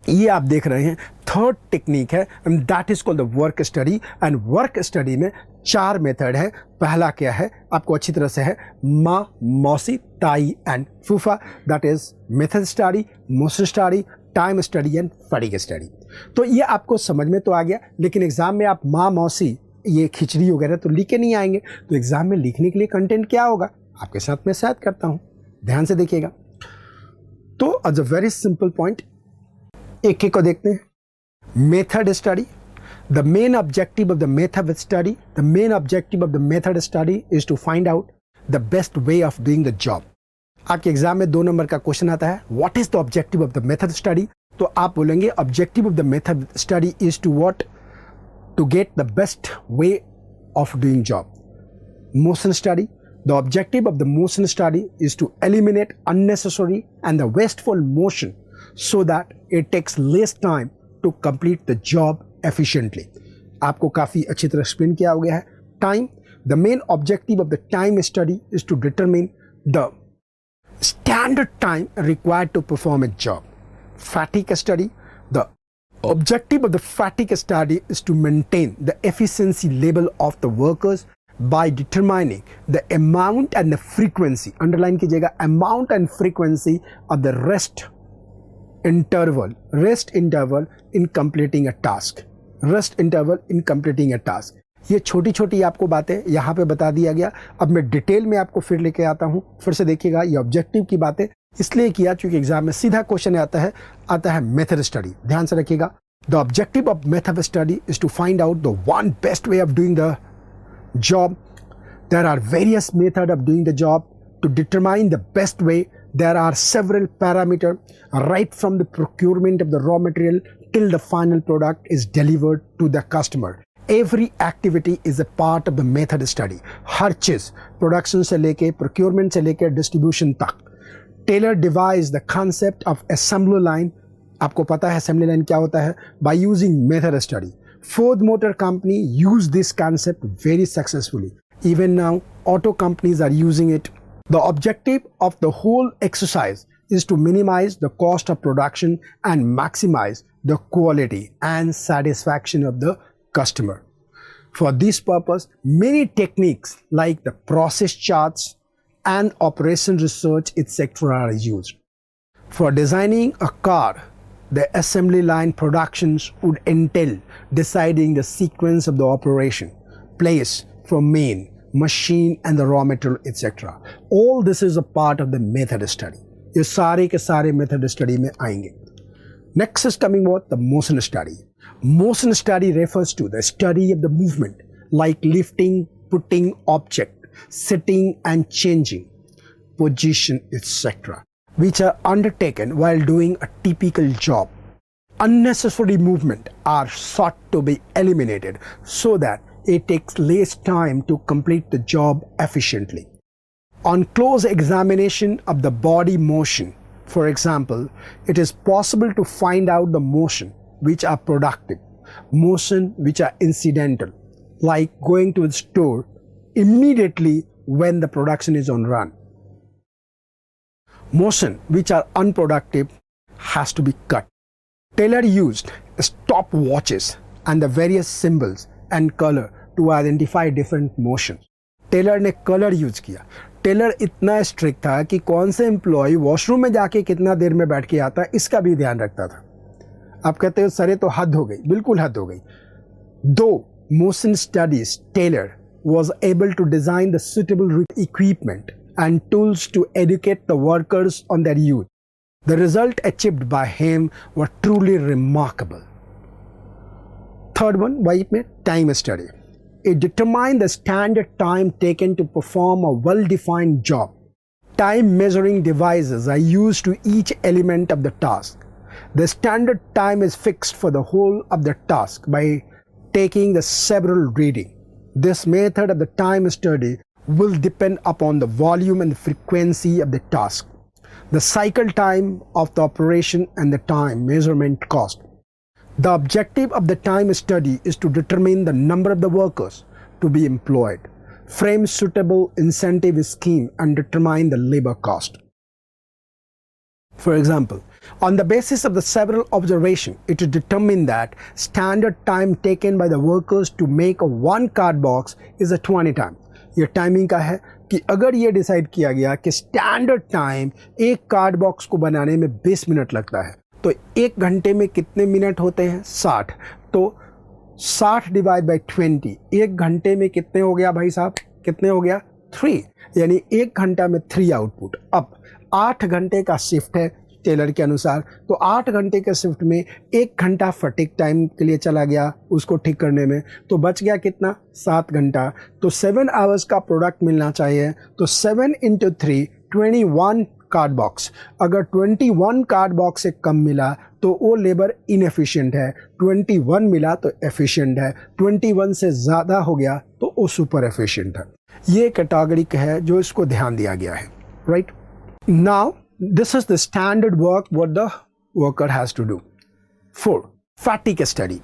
ये आप देख रहे हैं थर्ड टेक्निक है, and that is called the work study. And work study में 4 मेथड है। पहला क्या है आपको अच्छी तरह से है, मा, मौसी, ताई एंड फूफा। That is method study, motion study, time study and fatigue study. तो ये आपको समझ में तो आ गया, लेकिन एग्जाम में आप माँ, मौसी, ये खिचड़ी वगैरह तो लिख के नहीं आएंगे। तो एग्जाम में लिखने के लिए कंटेंट क्या होगा आपके साथ मैं शायद करता हूँ, ध्यान से देखिएगा। तो as a very simple point एक को देखते हैं। Method study, the main objective of the method study is to find out the best way of doing the job. आपके एग्जाम में 2 नंबर का क्वेश्चन आता है, what is the objective of the method study. तो आप बोलेंगे objective of the method study is to what, to get the best way of doing job. Motion study, the objective of the motion study is to eliminate unnecessary and the wasteful motion so that it takes less time to complete the job efficiently. आपको काफ़ी अच्छी तरह explain किया हो गया है। Time, the main objective of the time study is to determine the standard time required to perform a job. Fatigue study, the objective of the fatigue study is to maintain the efficiency level of the workers by determining the amount and the frequency, underline कीजिएगा, amount and frequency of the rest interval in completing a task. ये छोटी छोटी आपको बातें यहाँ पे बता दिया गया। अब मैं डिटेल में आपको फिर लेके आता हूँ, फिर से देखिएगा। ये ऑब्जेक्टिव की बातें इसलिए किया क्योंकि एग्जाम में सीधा क्वेश्चन आता है मेथड स्टडी। ध्यान से रखिएगा। The objective of method study is to find out the one best way of doing the job. There are various methods of doing the job. To determine the best way, there are several parameters, right from the procurement of the raw material till the final product is delivered to the customer. Every activity is a part of the method study. हर चीज production से लेके procurement से लेके distribution तक। Taylor devised the concept of assembly line. आपको पता है assembly line क्या होता है? By using method study. Ford Motor Company used this concept very successfully. Even now, auto companies are using it. The objective of the whole exercise is to minimize the cost of production and maximize the quality and satisfaction of the customer. For this purpose, many techniques like the process charts and operation research etc. are used. For designing a car, the assembly line productions would entail deciding the sequence of the operation, place for main, machine and the raw material, etc. All this is a part of the method study. ये सारे के सारे method study में आएंगे. Next is coming what? The motion study. Motion study refers to the study of the movement like lifting, putting object, sitting and changing position, etc. which are undertaken while doing a typical job. Unnecessary movement are sought to be eliminated so that it takes less time to complete the job efficiently. On close examination of the body motion, for example, it is possible to find out the motion which are productive, motion which are incidental, like going to the store immediately when the production is on run. Motion which are unproductive has to be cut. Taylor used stopwatches and the various symbols and color to identify different motions. Taylor ने colour use किया. Taylor इतना strict था कि कौन से employ washroom में जाके कितना देर में बैठ के आता है इसका भी ध्यान रखता था. आप कहते हो सरे तो हद हो गई, बिल्कुल हद हो गई. दो motion studies Taylor was able to design the suitable equipment and tools to educate the workers on their use. The result achieved by him were truly remarkable. Third one, white में time study. It determined the standard time taken to perform a well-defined job. Time measuring devices are used to each element of the task. The standard time is fixed for the whole of the task by taking the several reading. This method of the time study will depend upon the volume and the frequency of the task, the cycle time of the operation and the time measurement cost. The objective of the time study is to determine the number of the workers to be employed, frame suitable incentive scheme and determine the labor cost. For example, on the basis of the several observations, it is determined that standard time taken by the workers to make a one card box is a 20 time. ये timing का है कि अगर ये decide किया गया कि standard time एक कार्ड बॉक्स को बनाने में 20 मिनट लगता है, तो एक घंटे में कितने मिनट होते हैं? 60. तो 60 डिवाइड बाई 20, एक घंटे में कितने हो गया भाई साहब? कितने हो गया? 3. यानी एक घंटा में 3 आउटपुट. अब 8 घंटे का शिफ्ट है टेलर के अनुसार, तो 8 घंटे के शिफ्ट में 1 घंटा फटिक टाइम के लिए चला गया उसको ठीक करने में, तो बच गया कितना? 7 घंटा. तो 7 आवर्स का प्रोडक्ट मिलना चाहिए, तो 7 × 3 21 कार्ड बॉक्स. अगर 21 कार्ड बॉक्स से कम मिला तो वो लेबर इनएफिशिएंट है, 21 मिला तो एफिशिएंट है, 21 से ज़्यादा हो गया तो वो सुपर एफिशिएंट है. ये कैटेगरी है जो इसको ध्यान दिया गया है. Right now this is the standard work what the worker has to do. 4. Fatigue study.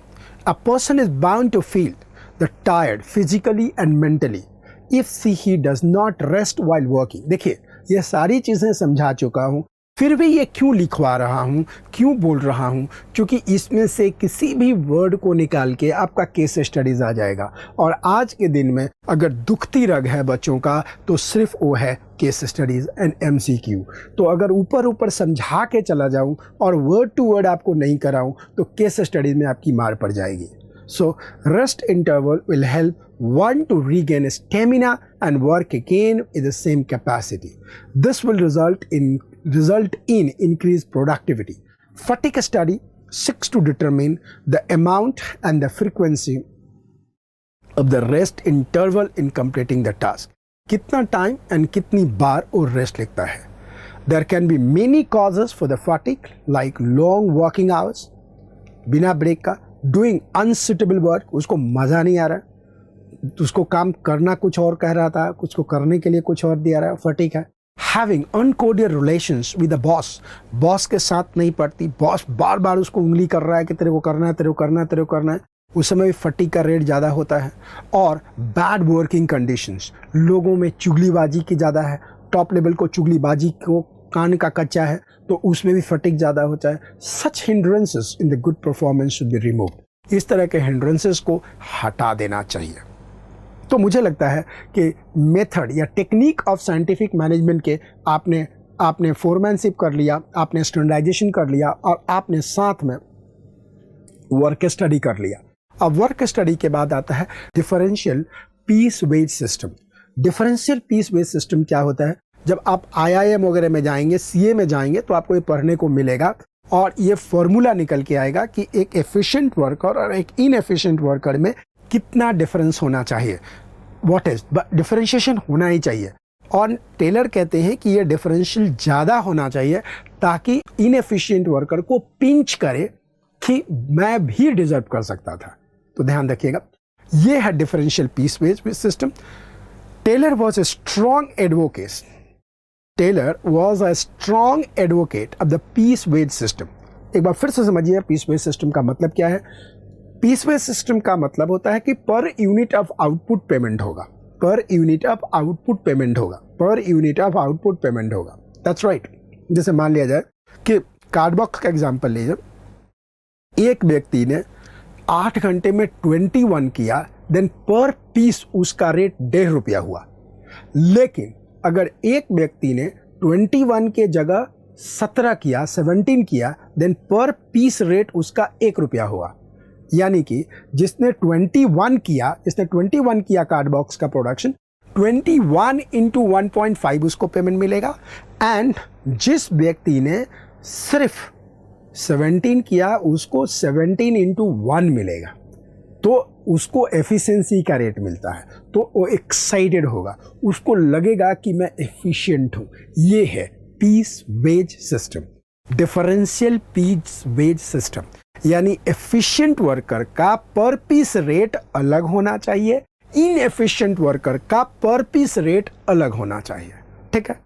A person is bound to feel the tired physically and mentally if he does not rest while working. देखिए ये सारी चीज़ें समझा चुका हूँ, फिर भी ये क्यों लिखवा रहा हूँ, क्यों बोल रहा हूँ? क्योंकि इसमें से किसी भी वर्ड को निकाल के आपका केस स्टडीज आ जाएगा. और आज के दिन में अगर दुखती रग है बच्चों का तो सिर्फ वो है केस स्टडीज एंड MCQ. तो अगर ऊपर ऊपर समझा के चला जाऊँ और वर्ड टू वर्ड आपको नहीं कराऊँ तो केस स्टडीज में आपकी मार पड़ जाएगी. So rest interval will help one to regain stamina and work again with the same capacity. This will result in increased productivity. Fatigue study seeks to determine the amount and the frequency of the rest interval in completing the task. कितना time and कितनी बार वो rest लगता है. There can be many causes for the fatigue like long working hours, बिना break का, doing unsuitable work, उसको मज़ा नहीं आ रहा, उसको काम करना कुछ और कह रहा था, कुछ को करने के लिए कुछ और दिया रहा है, फटीक है. Having uncordial relations with the boss, boss के साथ नहीं पड़ती, बॉस बार बार उसको उंगली कर रहा है कि तेरे को करना है, तेरे को करना है, तेरे को करना है, उस समय भी फटीक का रेट ज़्यादा होता है. और बैड वर्किंग कंडीशंस, लोगों में चुगलीबाजी की ज़्यादा है, टॉप लेवल को चुगलीबाजी को कान का कच्चा है तो उसमें भी फटीक ज़्यादा होता है. Such hindrances in the good performance should be removed. इस तरह के हिंड्रेंसेस को हटा देना चाहिए. तो मुझे लगता है कि मेथड या टेक्निक ऑफ साइंटिफिक मैनेजमेंट के आपने फोरमैनशिप कर लिया, आपने स्टैंडर्डाइजेशन कर लिया और आपने साथ में वर्क स्टडी कर लिया. अब वर्क स्टडी के बाद आता है differential piece wage system. Differential piece based system क्या होता है? जब आप IIM वगैरह में जाएंगे, CA में जाएंगे, तो आपको ये पढ़ने को मिलेगा और ये फॉर्मूला निकल के आएगा कि एक एफिशिएंट वर्कर और एक इनएफिशिएंट वर्कर में कितना डिफरेंस होना चाहिए। व्हाट इज डिफरेंशिएशन होना ही चाहिए, और टेलर कहते हैं कि ये डिफरेंशियल ज़्यादा होना चाहिए ताकि इनएफिशिएंट वर्कर को पिंच करे कि मैं भी डिजर्व कर सकता था। तो ध्यान रखिएगा, ये है differential piece based system. Taylor was a strong advocate of the piece based system. एक बार फिर से समझिए पीस बेस्ड सिस्टम का मतलब क्या है। पीस बेस्ड सिस्टम का मतलब होता है कि पर यूनिट ऑफ आउटपुट पेमेंट होगा, per unit of output payment होगा, per unit of output payment होगा। That's right. जैसे मान लिया जाए कि कार्ड बॉक्स का एग्जांपल लीजिए, एक व्यक्ति ने 8 घंटे में 21 किया, देन पर पीस उसका रेट ₹1.5 हुआ। लेकिन अगर एक व्यक्ति ने 21 के जगह 17 किया, 17 किया, देन पर पीस रेट उसका ₹1 हुआ। यानी कि जिसने 21 किया कार्ड बॉक्स का प्रोडक्शन, 21 इंटू 1.5 उसको पेमेंट मिलेगा, एंड जिस व्यक्ति ने सिर्फ 17 किया उसको 17 इंटू 1 मिलेगा, तो उसको एफिशिएंसी का रेट मिलता है, तो वो एक्साइटेड होगा, उसको लगेगा कि मैं एफिशिएंट हूं। ये है piece wage system, differential piece wage system. यानी एफिशिएंट वर्कर का पर पीस रेट अलग होना चाहिए, इनएफिशिएंट वर्कर का पर पीस रेट अलग होना चाहिए। ठीक है।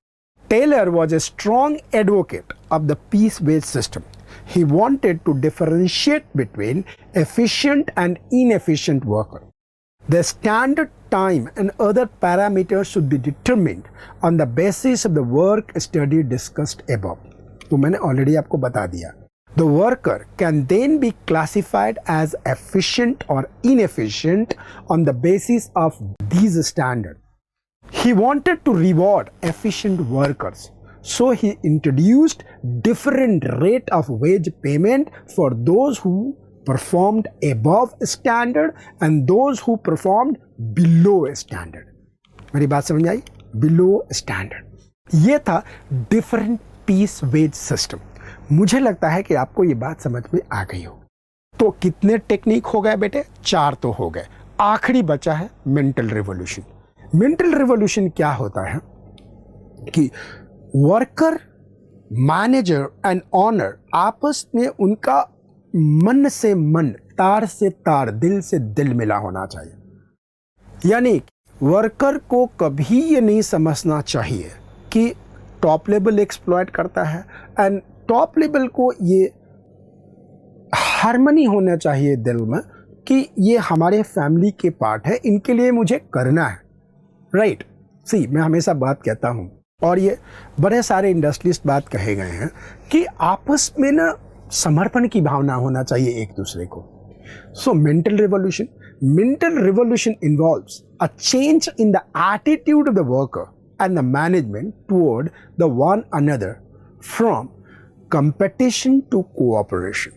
Taylor was a strong advocate of the piece based system. He wanted to differentiate between efficient and inefficient worker. The standard time and other parameters should be determined on the basis of the work study discussed above. तो मैंने already आपको बता दिया. The worker can then be classified as efficient or inefficient on the basis of these standards. He wanted to reward efficient workers, so he introduced different rate of wage payment for those who performed above standard and those who performed below standard. मेरी बात समझ आई? Below standard. ये था different piece wage system. मुझे लगता है कि आपको ये बात समझ में आ गई हो. तो कितने टेक्निक हो गए बेटे? 4 तो हो गए. आखिरी बचा है मेंटल रिवॉल्यूशन. मेंटल रिवॉल्यूशन क्या होता है कि वर्कर, मैनेजर एंड ऑनर आपस में उनका मन से मन, तार से तार, दिल से दिल मिला होना चाहिए. यानी वर्कर को कभी ये नहीं समझना चाहिए कि टॉप लेवल एक्सप्लॉइट करता है, एंड टॉप लेवल को ये हार्मनी होना चाहिए दिल में कि ये हमारे फैमिली के पार्ट है, इनके लिए मुझे करना है. राइट. सी, मैं हमेशा बात कहता हूँ और ये बड़े सारे इंडस्ट्रियलिस्ट बात कहे गए हैं कि आपस में ना समर्पण की भावना होना चाहिए एक दूसरे को. So mental revolution involves a change in the attitude of the worker and the management toward the one another from competition to cooperation.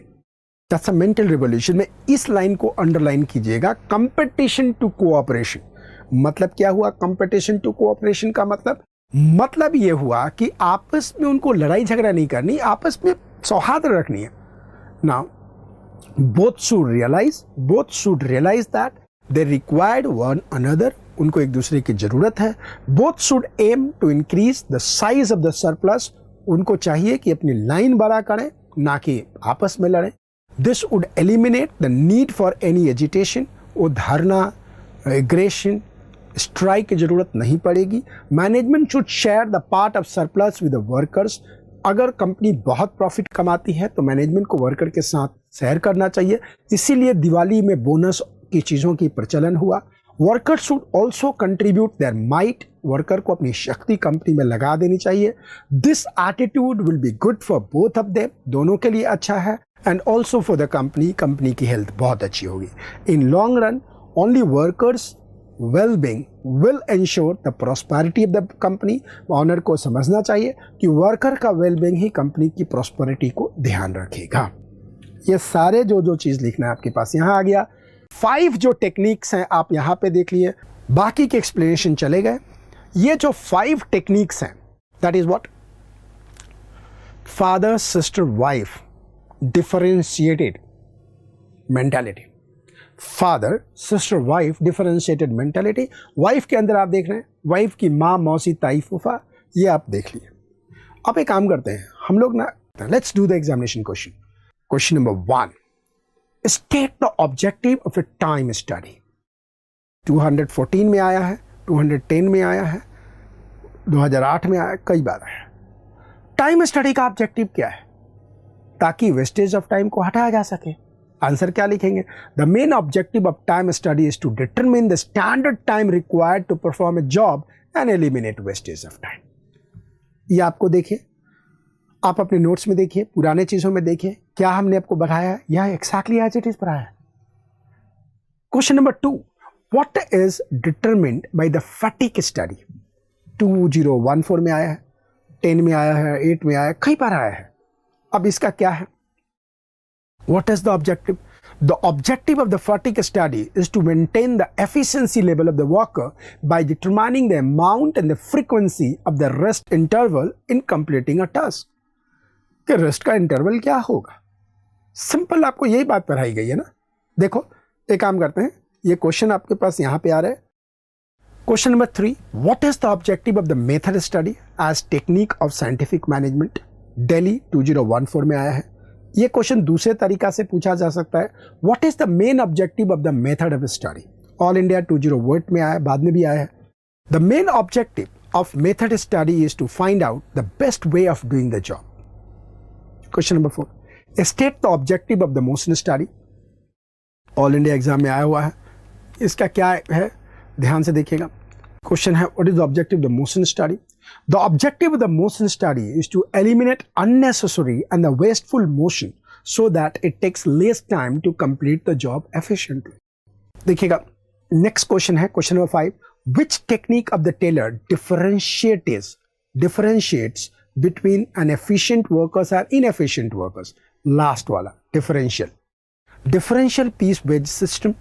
That's a mental revolution. में इस लाइन को अंडरलाइन कीजिएगा, कंपटीशन टू कोऑपरेशन. मतलब क्या हुआ competition to cooperation का मतलब ये हुआ कि आपस में उनको लड़ाई झगड़ा नहीं करनी, आपस में सौहार्द रखनी है. Now both should realize that they required one another. उनको एक दूसरे की जरूरत है. Both should aim to increase the size of the surplus. उनको चाहिए कि अपनी लाइन बड़ा करें, ना कि आपस में लड़ें. This would eliminate the need for any agitation. वो धरना, एग्रेशन, स्ट्राइक की जरूरत नहीं पड़ेगी. Management should share the part of surplus with the workers. अगर कंपनी बहुत प्रॉफिट कमाती है तो मैनेजमेंट को वर्कर के साथ शेयर करना चाहिए. इसीलिए दिवाली में बोनस की चीज़ों की प्रचलन हुआ. Workers should also contribute their might. Worker को अपनी शक्ति कंपनी में लगा देनी चाहिए. This attitude will be good for both of them. दोनों के लिए अच्छा है, and also for the company की हेल्थ बहुत अच्छी होगी. In long run only workers well-being will ensure the prosperity of the company. Owner को समझना चाहिए कि वर्कर का well-being ही कंपनी की प्रॉस्पेरिटी को ध्यान रखेगा. ये सारे जो चीज़ लिखना है आपके पास यहाँ आ गया. 5 जो टेक्निक्स हैं आप यहाँ पे देख लिए. बाकी के एक्सप्लेनेशन चले गए। ये जो 5 टेक्निक्स हैं, that is what father sister wife differentiated mentality. Father sister wife differentiated mentality. Wife के अंदर आप देख रहे हैं वाइफ की माँ, मौसी, ताई, फूफा, ये आप देख लिए। अब एक काम करते हैं हम लोग ना, let's do the examination question. Question number 1, state the objective of A time study. 214 में आया है, 210 में आया है, 2008 में आया, कई बार आया। टाइम स्टडी का ऑब्जेक्टिव क्या है? ताकि वेस्टेज ऑफ टाइम को हटाया जा सके। आंसर क्या लिखेंगे? The main objective of time study is to determine the standard time required to perform a job and eliminate wastage of time. ये आपको देखिए, आप अपने नोट्स में देखिए, पुराने चीजों में देखिए, क्या हमने आपको बढ़ाया है या एक्जैक्टली एज इट इज पढ़ाया है। Question number 2, what is determined by the fatigue study. 2014 में आया है, 10 में आया है, 8 में आया है, कई बार आया है। अब इसका क्या है? What is the objective? The objective of the fatigue study is to maintain the efficiency level of the worker by determining the amount and the frequency of the rest interval in completing a task. कि rest का interval क्या होगा? Simple आपको यही बात पढ़ाई गई है ना। देखो एक काम करते हैं, ये क्वेश्चन आपके पास यहां पे आ रहा है। Question number 3, what is the objective of the method study as technique of scientific management. Delhi 2014 में आया है। ये क्वेश्चन दूसरे तरीका से पूछा जा सकता है, what is the main objective of the method of study. All India 2008 में आया, बाद में भी आया है। The main objective of method study is to find out the best way of doing the job. Question number 4, state the objective of the motion study. All India exam में आया हुआ है। इसका क्या है, ध्यान से देखिएगा। क्वेश्चन है, what is the objective of the motion study. The objective of the motion study is to eliminate unnecessary and the wasteful motion so that it takes less time to complete the job efficiently. देखिएगा, next question है question number 5. Which technique of the tailor differentiates between an efficient workers and inefficient workers? Last वाला differential. Differential piece wage system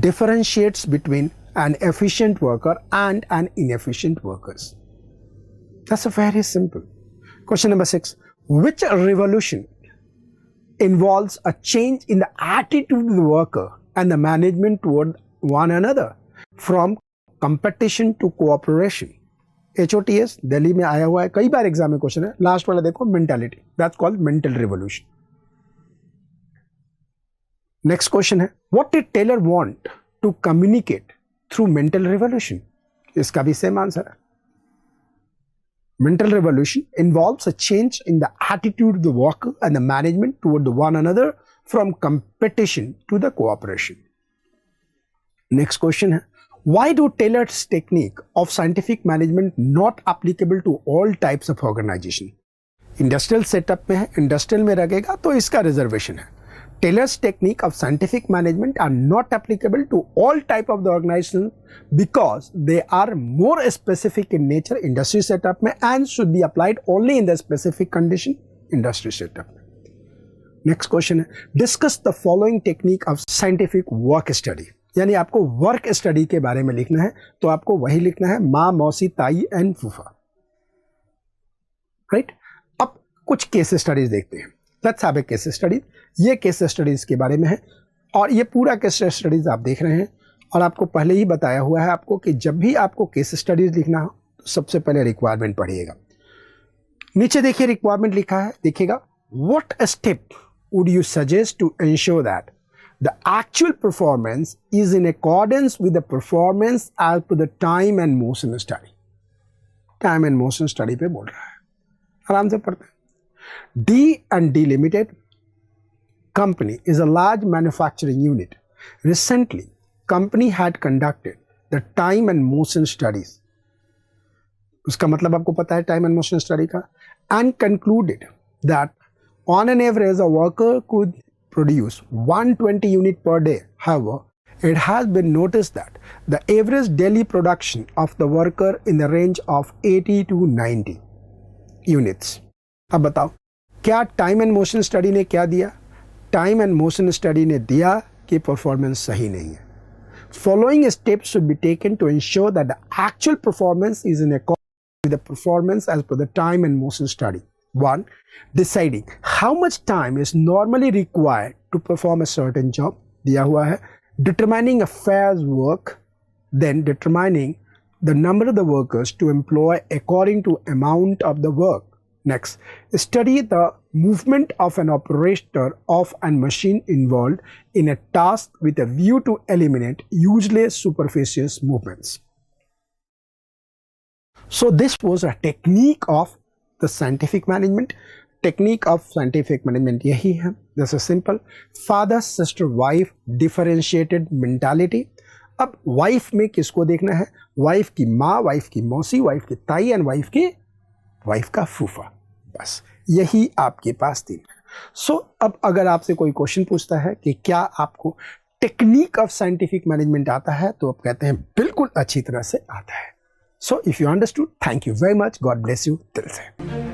differentiates between an efficient worker and an inefficient workers. That's very simple. Question number 6. Which revolution involves a change in the attitude of the worker and the management toward one another from competition to cooperation? HOTS Delhi में आया हुआ है, कई बार exam में question है। Last वाला देखो, mentality, that's called mental revolution. Next question है, what did Taylor want to communicate through mental revolution. इसका भी सेम आंसर है। Mental revolution involves a change in the attitude of the worker and the management toward one another from competition to the cooperation. Next question है, why do Taylor's technique of scientific management not applicable to all types of organization? Industrial setup में है, industrial में लगेगा तो इसका reservation है। Taylor's technique of scientific management are not applicable to all type of the organization because they are more specific in nature industry setup में and should be applied only in the specific condition industry setup में। Next question है, discuss the following technique of scientific work study। यानी आपको work study के बारे में लिखना है तो आपको वही लिखना है, माँ, मौसी, ताई एंड फूफा। राइट, अब कुछ केस स्टडीज देखते हैं। Let's have a case study. ये केस स्टडीज के बारे में है और ये पूरा केस स्टडीज आप देख रहे हैं और आपको पहले ही बताया हुआ है आपको कि जब भी आपको केस स्टडीज लिखना हो तो सबसे पहले रिक्वायरमेंट पढ़िएगा। नीचे देखिए रिक्वायरमेंट लिखा है, देखिएगा, what step would you suggest to ensure that the actual performance is in accordance with the performance as per the time and motion study. Time and motion study पे बोल रहा है, आराम से पढ़ते हैं। D&D Limited company is a large manufacturing unit. Recently, company had conducted the time and motion studies. उसका मतलब आपको पता है time and motion study का, and concluded that on an average a worker could produce 120 unit per day. However, it has been noticed that the average daily production of the worker in the range of 80 to 90 units. अब बताओ क्या time and motion study ने क्या दिया? Time and motion study ने दिया कि performance सही नहीं है। Following steps should be taken to ensure that the actual performance is in accordance with the performance as per the time and motion study. 1. Deciding how much time is normally required to perform a certain job. दिया हुआ है. Determining a fair's work. Then determining the number of the workers to employ according to amount of the work. Next, study the movement of an operator of a machine involved in a task with a view to eliminate useless superficial movements. So this was a technique of the scientific management. Technique of scientific management यही है. This is simple. Father, sister, wife, differentiated mentality. अब wife में किसको देखना है? Wife की माँ, wife की मौसी, वाइफ की ताई एंड वाइफ का फूफा. बस यही आपके पास 3 है. सो अब अगर आपसे कोई क्वेश्चन पूछता है कि क्या आपको टेक्निक ऑफ साइंटिफिक मैनेजमेंट आता है, तो आप कहते हैं बिल्कुल अच्छी तरह से आता है. So if you understood, thank you very much. God bless you. दिल से.